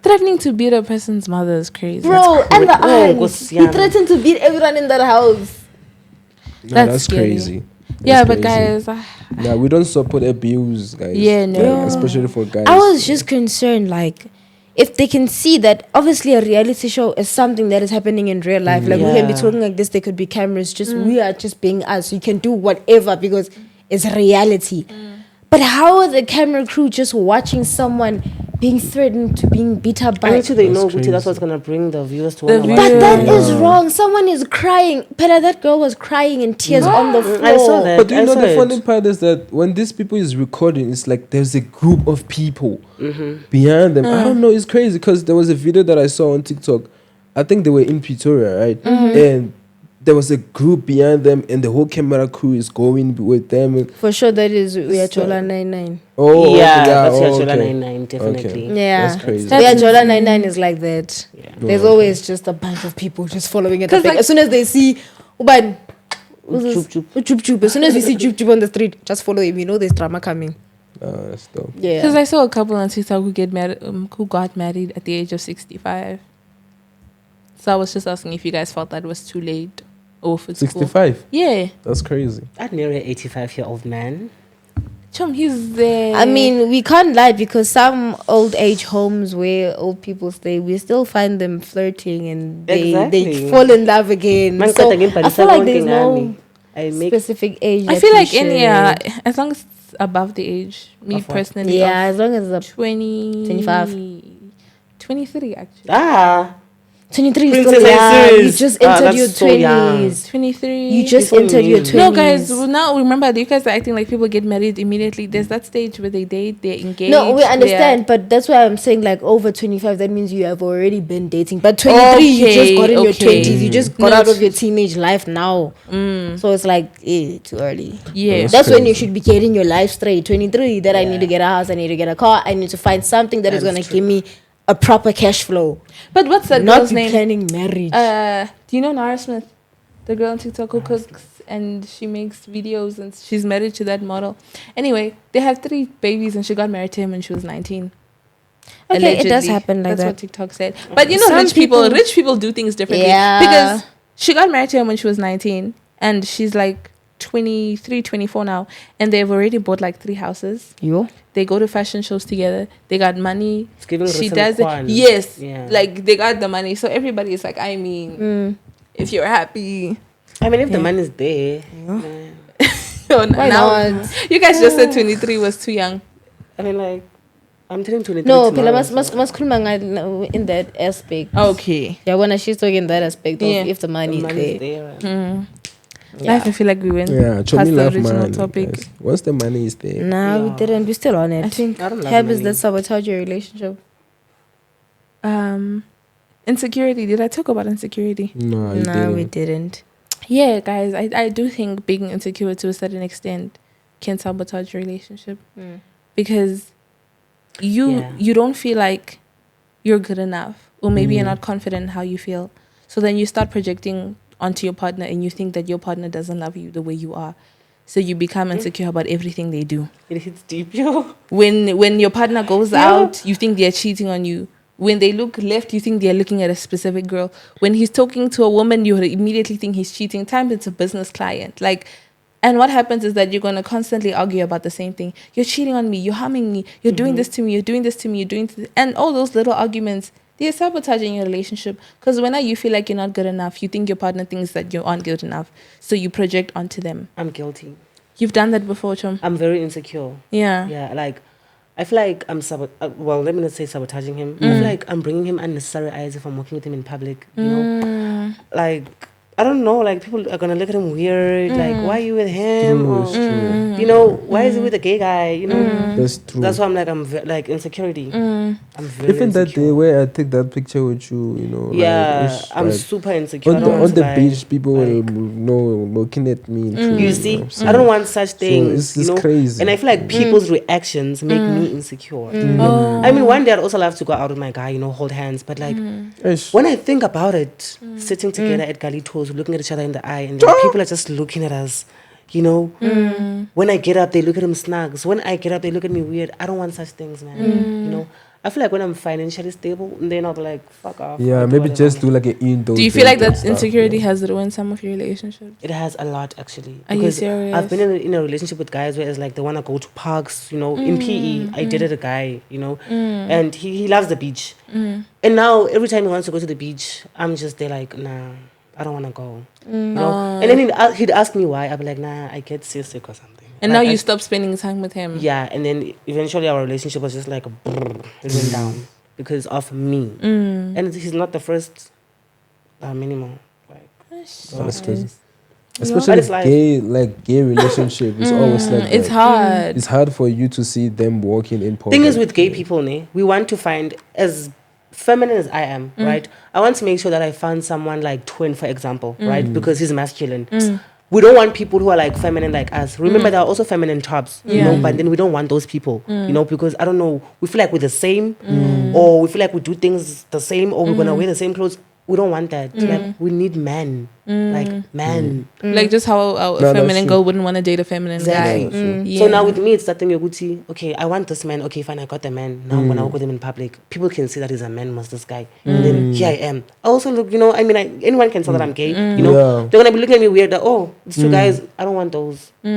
Threatening to beat a person's mother is crazy. bro, and the cra- oh, irons. gosh, He yeah. threatened to beat everyone in that house. No, That's that's scary. crazy. Yeah, That's but crazy. guys, Nah, we don't support abuse, guys. Yeah, no. Especially for guys. I was just concerned, like, if they can see that obviously a reality show is something that is happening in real life. Like, we can be Yeah. talking like this, there could be cameras, just we are just being us. You can do whatever because it's reality. But how are the camera crew just watching someone being threatened to being beat up by? I bet you they That's know Gucci, that's crazy. what's gonna bring the viewers to The wanna watch But it. that Yeah. is wrong. Someone is crying. Pella, that girl was crying in tears on the floor. I saw that. But you I know saw the it. funny part is that when these people is recording, it's like there's a group of people behind them. I don't know, it's crazy because there was a video that I saw on TikTok. I think they were in Pretoria, right? And there was a group behind them, and the whole camera crew is going with them. And, For sure, that is Uyachola 99. oh, Yeah, okay, that's oh, Chola okay. 99, definitely. Okay. Yeah. That's crazy. Uyachola 99 is like that. Yeah. There's always just a bunch of people just following it. 'Cause, like- As soon as they see Uban, Chup, chup. Chup Chup, as soon as you see Chup Chup on the street, just follow him. You know there's drama coming. That's dope. because Yeah. I saw a couple on TikTok who got married at the age of 65. So I was just asking if you guys felt that was too late or if it's cool. 65. Yeah, That's crazy. I'd marry an 85-year-old man. Chum, he's there. I mean, we can't lie because some old age homes where old people stay, we still find them flirting and they Exactly. fall in love again. Man, So kata ngempha I feel like there's lisabonke no ngami. I make specific age. I that feel we like any should- as long as it's above the age, me Of what? personally, Yeah, of as long as it's 25, 23 actually. 23 is Princess still young. You Isis. just Ah, entered that's your so young. 20s. 23. You just Before entered your me. 20s. no, guys. Well, now remember, you guys are acting like people get married immediately. There's that stage where they date, they're engaged. No, we understand, but that's why I'm saying like over 25. That means you have already been dating. But 23, you just got in your Okay, 20s. You just got No, out of your teenage life now. Mm, So it's like too early. yeah. That's That's when you crazy. should be getting your life straight. 23, that I need to get a house, I need to get a car, I need to find something that is That gonna is true. give me a proper cash flow. But what's that Not girl's be name? planning marriage. Do you know Nara Smith, the girl on TikTok who cooks and she makes videos and she's married to that model. Anyway, they have 3 babies and she got married to him when she was 19. Okay, it does Allegedly. happen like That's that. what TikTok said. But you know, Some rich people do things differently. Yeah. Because she got married to him when she was 19 and she's like 23, 24 now. And they've already bought like 3 houses. Yo. They go to fashion shows together. They got money. It's giving She Russell does it. Kwan. Yes. Yeah. Like they got the money. So everybody is like, I mean, if you're happy. I mean, if the Yeah. man is there, Oh, Why now, not? you guys just said 23 was too young. I mean, like, I'm turning 23 No, tomorrow, phela so- mas khuluma in that aspect. Okay. Yeah, when she's talking in that aspect of Yeah. if the money is money's there. there. I feel like we went Yeah, past Chomi the love original money. topic. Guys. Once the money is there, Nah, we Yeah. didn't. We're still on it. I think I don't love Habits money. that sabotage your relationship. Insecurity. Did I talk about insecurity? no, you Nah, we didn't. didn't. Yeah, guys, I do think being insecure to a certain extent can sabotage your relationship because Yeah. you don't feel like you're good enough, or maybe you're Mm. not confident in how you feel. So then you start projecting onto your partner, and you think that your partner doesn't love you the way you are. So you become insecure about everything they do. It hits deep, yo. When your partner goes Yeah. out, you think they're cheating on you. When they look left, you think they're looking at a specific girl. When he's talking to a woman, you immediately think he's cheating. Times it's a business client. Like, and what happens is that you're going to constantly argue about the same thing. You're cheating on me. You're harming me. You're doing this to me. You're doing this to me. You're doing this. And all those little arguments, they're sabotaging your relationship. Because whenever you feel like you're not good enough, you think your partner thinks that you aren't good enough. So you project onto them. I'm guilty. You've done that before, Chom. I'm very insecure. Yeah. Yeah, like I feel like I'm well, let me not say sabotaging him. I feel like I'm bringing him unnecessary eyes if I'm walking with him in public. You know, like I don't know. Like people are gonna look at him weird. Like, why are you with him? True, Or, it's true. you know, why is he with a gay guy? You know, That's true. that's why I'm like like insecurity. I'm very Even that insecure. day where I take that picture with you, you know, Yeah, like, it's I'm like, super insecure. I on don't the want on to the lie. beach, people were like- looking at me. Too, You see, know, I don't want such things. it's you know? crazy. And I feel like people's reactions make me insecure. I mean, one day I'd also love to go out with my guy, you know, hold hands. But like, Eish. when I think about it, sitting together at Galitos, looking at each other in the eye, and then people are just looking at us, you know. When I get up, they look at him snugs. When I get up, they look at me weird. I don't want such things, man. You know, I feel like when I'm financially stable, then I'll be like, fuck off. Yeah, I'll do maybe whatever just I do want. like an indoor. Do you feel like date and that stuff, insecurity yeah. has ruined some of your relationships? It has a lot actually. Are you Because serious? I've been in a relationship with guys where it's like they want to go to parks, you know, in PE. I dated a guy, you know, and he loves the beach. And now every time he wants to go to the beach, I'm just there like, nah, I don't want to go. You know? And then he'd ask me why. I'd be like, nah, I get seasick or something. And Like, now you I- stop spending time with him. Yeah, and then eventually our relationship was just like, it went down because of me. And he's not the first anymore. Like, That's crazy. But Especially it's life. gay relationship. It's always like It's that. hard. It's hard for you to see them walking in public. thing is with gay people, we want to find, as feminine as I am, right? I want to make sure that I find someone like twin, for example, right? Because he's masculine. We don't want people who are like feminine like us. Remember, there are also feminine tops, you know, but then we don't want those people, you know, because I don't know, we feel like we're the same, or we feel like we do things the same, or we're gonna wear the same clothes. We don't want that. Like, we need men, like man. Like just how a that's feminine true. girl wouldn't want to date a feminine Exactly. guy. So now with me, it's that thing, Yoguti, okay, I want this man. Okay, fine, I got the man. Now I'm going to walk with him in public. People can see that he's a man, must this guy. And then here I am. I also look, you know, I mean, anyone can tell that I'm gay. You know, Yeah. they're going to be looking at me weird that, oh, it's two guys. I don't want those. I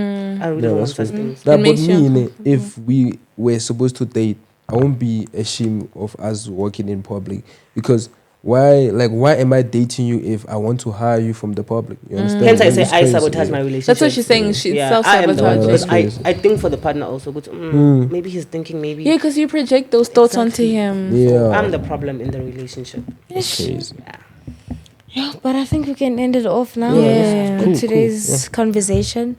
really don't want that's such true. things. Like, It but makes you me, if we were supposed to date, I won't be ashamed of us walking in public because why am I dating you if I want to hire you from the public? You understand? Hence, I That's say just I crazy, sabotage yeah. my relationship. That's what she's saying. She's Yeah, I am the one. self-sabotaging. Because That's crazy. I think for the partner also, but, maybe he's thinking maybe Yeah, because you project those thoughts onto Exactly. him. Yeah. I'm the problem in the relationship. That's crazy. Yeah, but I think we can end it off now. Yeah. With today's conversation.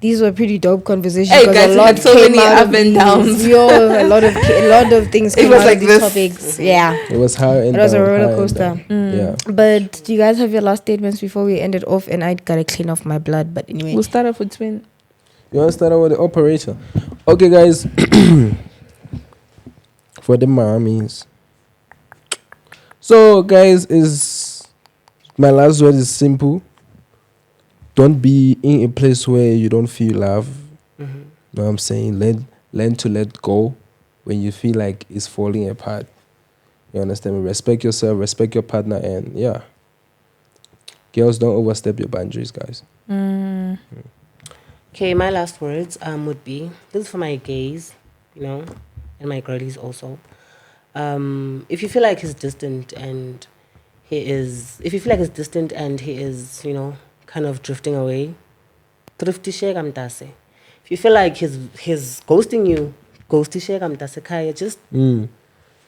These were pretty dope conversations. Hey, 'cause guys, a we lot had so came many out of up and these. downs. Yo, a lot of things It came was out like of these this. topics. Yeah. It was high and It was a down, roller high and coaster. down. Yeah. But do you guys have your last statements before we end it off? And I gotta clean off my blood. But anyway. We'll start off with twin. You want to start out with the operation? Okay, guys. For the mommies. So, guys, is my last word is simple. Don't be in a place where you don't feel love. Know what I'm saying? Learn to let go when you feel like it's falling apart. You understand me? Respect yourself, respect your partner, and yeah. Girls, don't overstep your boundaries, guys. Okay, my last words would be, this is for my gays, you know, and my girlies also. If you feel like he's distant and if you feel like he's distant and he is, you know, kind of drifting away, if you feel like he's ghosting you, ghost just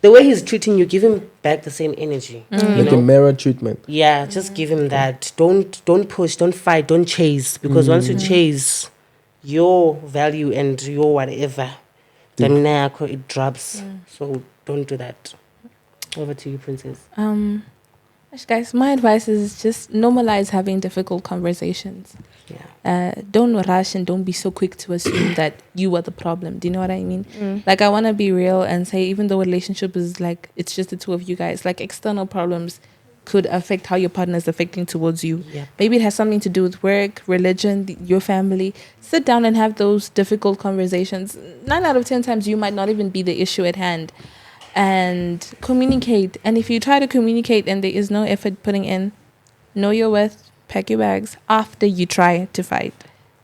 the way he's treating you, give him back the same energy. You Like a know? mirror treatment. Yeah, just give him that. Don't push, don't fight, don't chase. Because once you chase your value and your whatever, then it drops. So don't do that. Over to you, Princess. Guys, my advice is just normalize having difficult conversations. Yeah. Don't rush and don't be so quick to assume that you are the problem. Do you know what I mean? Like, I want to be real and say, even though a relationship is like, it's just the two of you guys, like external problems could affect how your partner is affecting towards you. Yeah. Maybe it has something to do with work, religion, your family. Sit down and have those difficult conversations. 9 out of 10 times, you might not even be the issue at hand. And communicate. And if you try to communicate and there is no effort putting in, know your worth, pack your bags after you try to fight,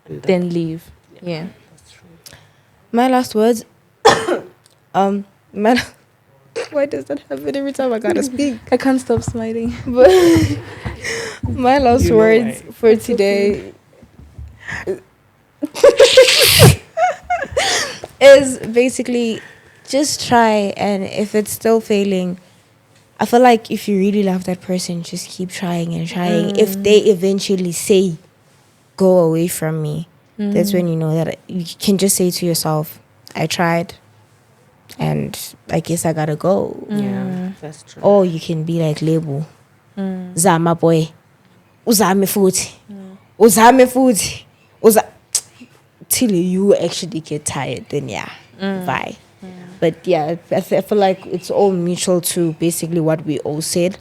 And then leave. Yeah. that's true. My last words. My why does that happen every time I gotta speak? I can't stop smiling. But my last You know words why. for today is basically just try, and if it's still failing, I feel like if you really love that person, just keep trying and trying. If they eventually say, go away from me, that's when you know that you can just say to yourself, I tried and I guess I gotta go. Yeah, that's true. Or you can be like Lebo. Zama boy. Uzame futhi. Uzame futhi. Till you actually get tired, then bye. But yeah, I feel like it's all mutual to basically what we all said.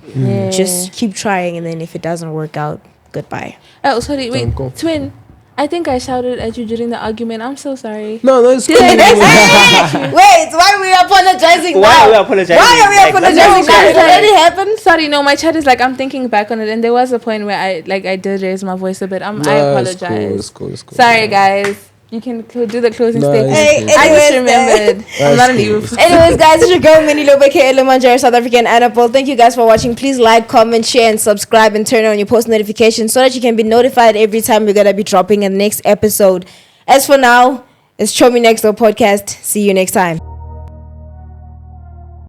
Just keep trying, and then if it doesn't work out, goodbye. Oh, sorry, wait, Go. twin. I think I shouted at you during the argument. I'm so sorry. No, it's cool. Wait, why are we apologizing Why now? are we apologizing? Why are we Like, apologizing now? It already happened. Sorry, no, my chat is like, I'm thinking back on it, and there was a point where I did raise my voice a bit. I apologize. It's cool. Sorry, guys. You can do the closing No, statement. it's Hey, I just anyways, remembered. I'm not an cool. evil. Anyways, guys, it's your girl Minnie Lebo, Lebo, South African Annapole. Thank you guys for watching. Please like, comment, share, and subscribe, and turn on your post notifications so that you can be notified every time we're gonna be dropping a next episode. As for now, it's Chomi Next Door Podcast. See you next time.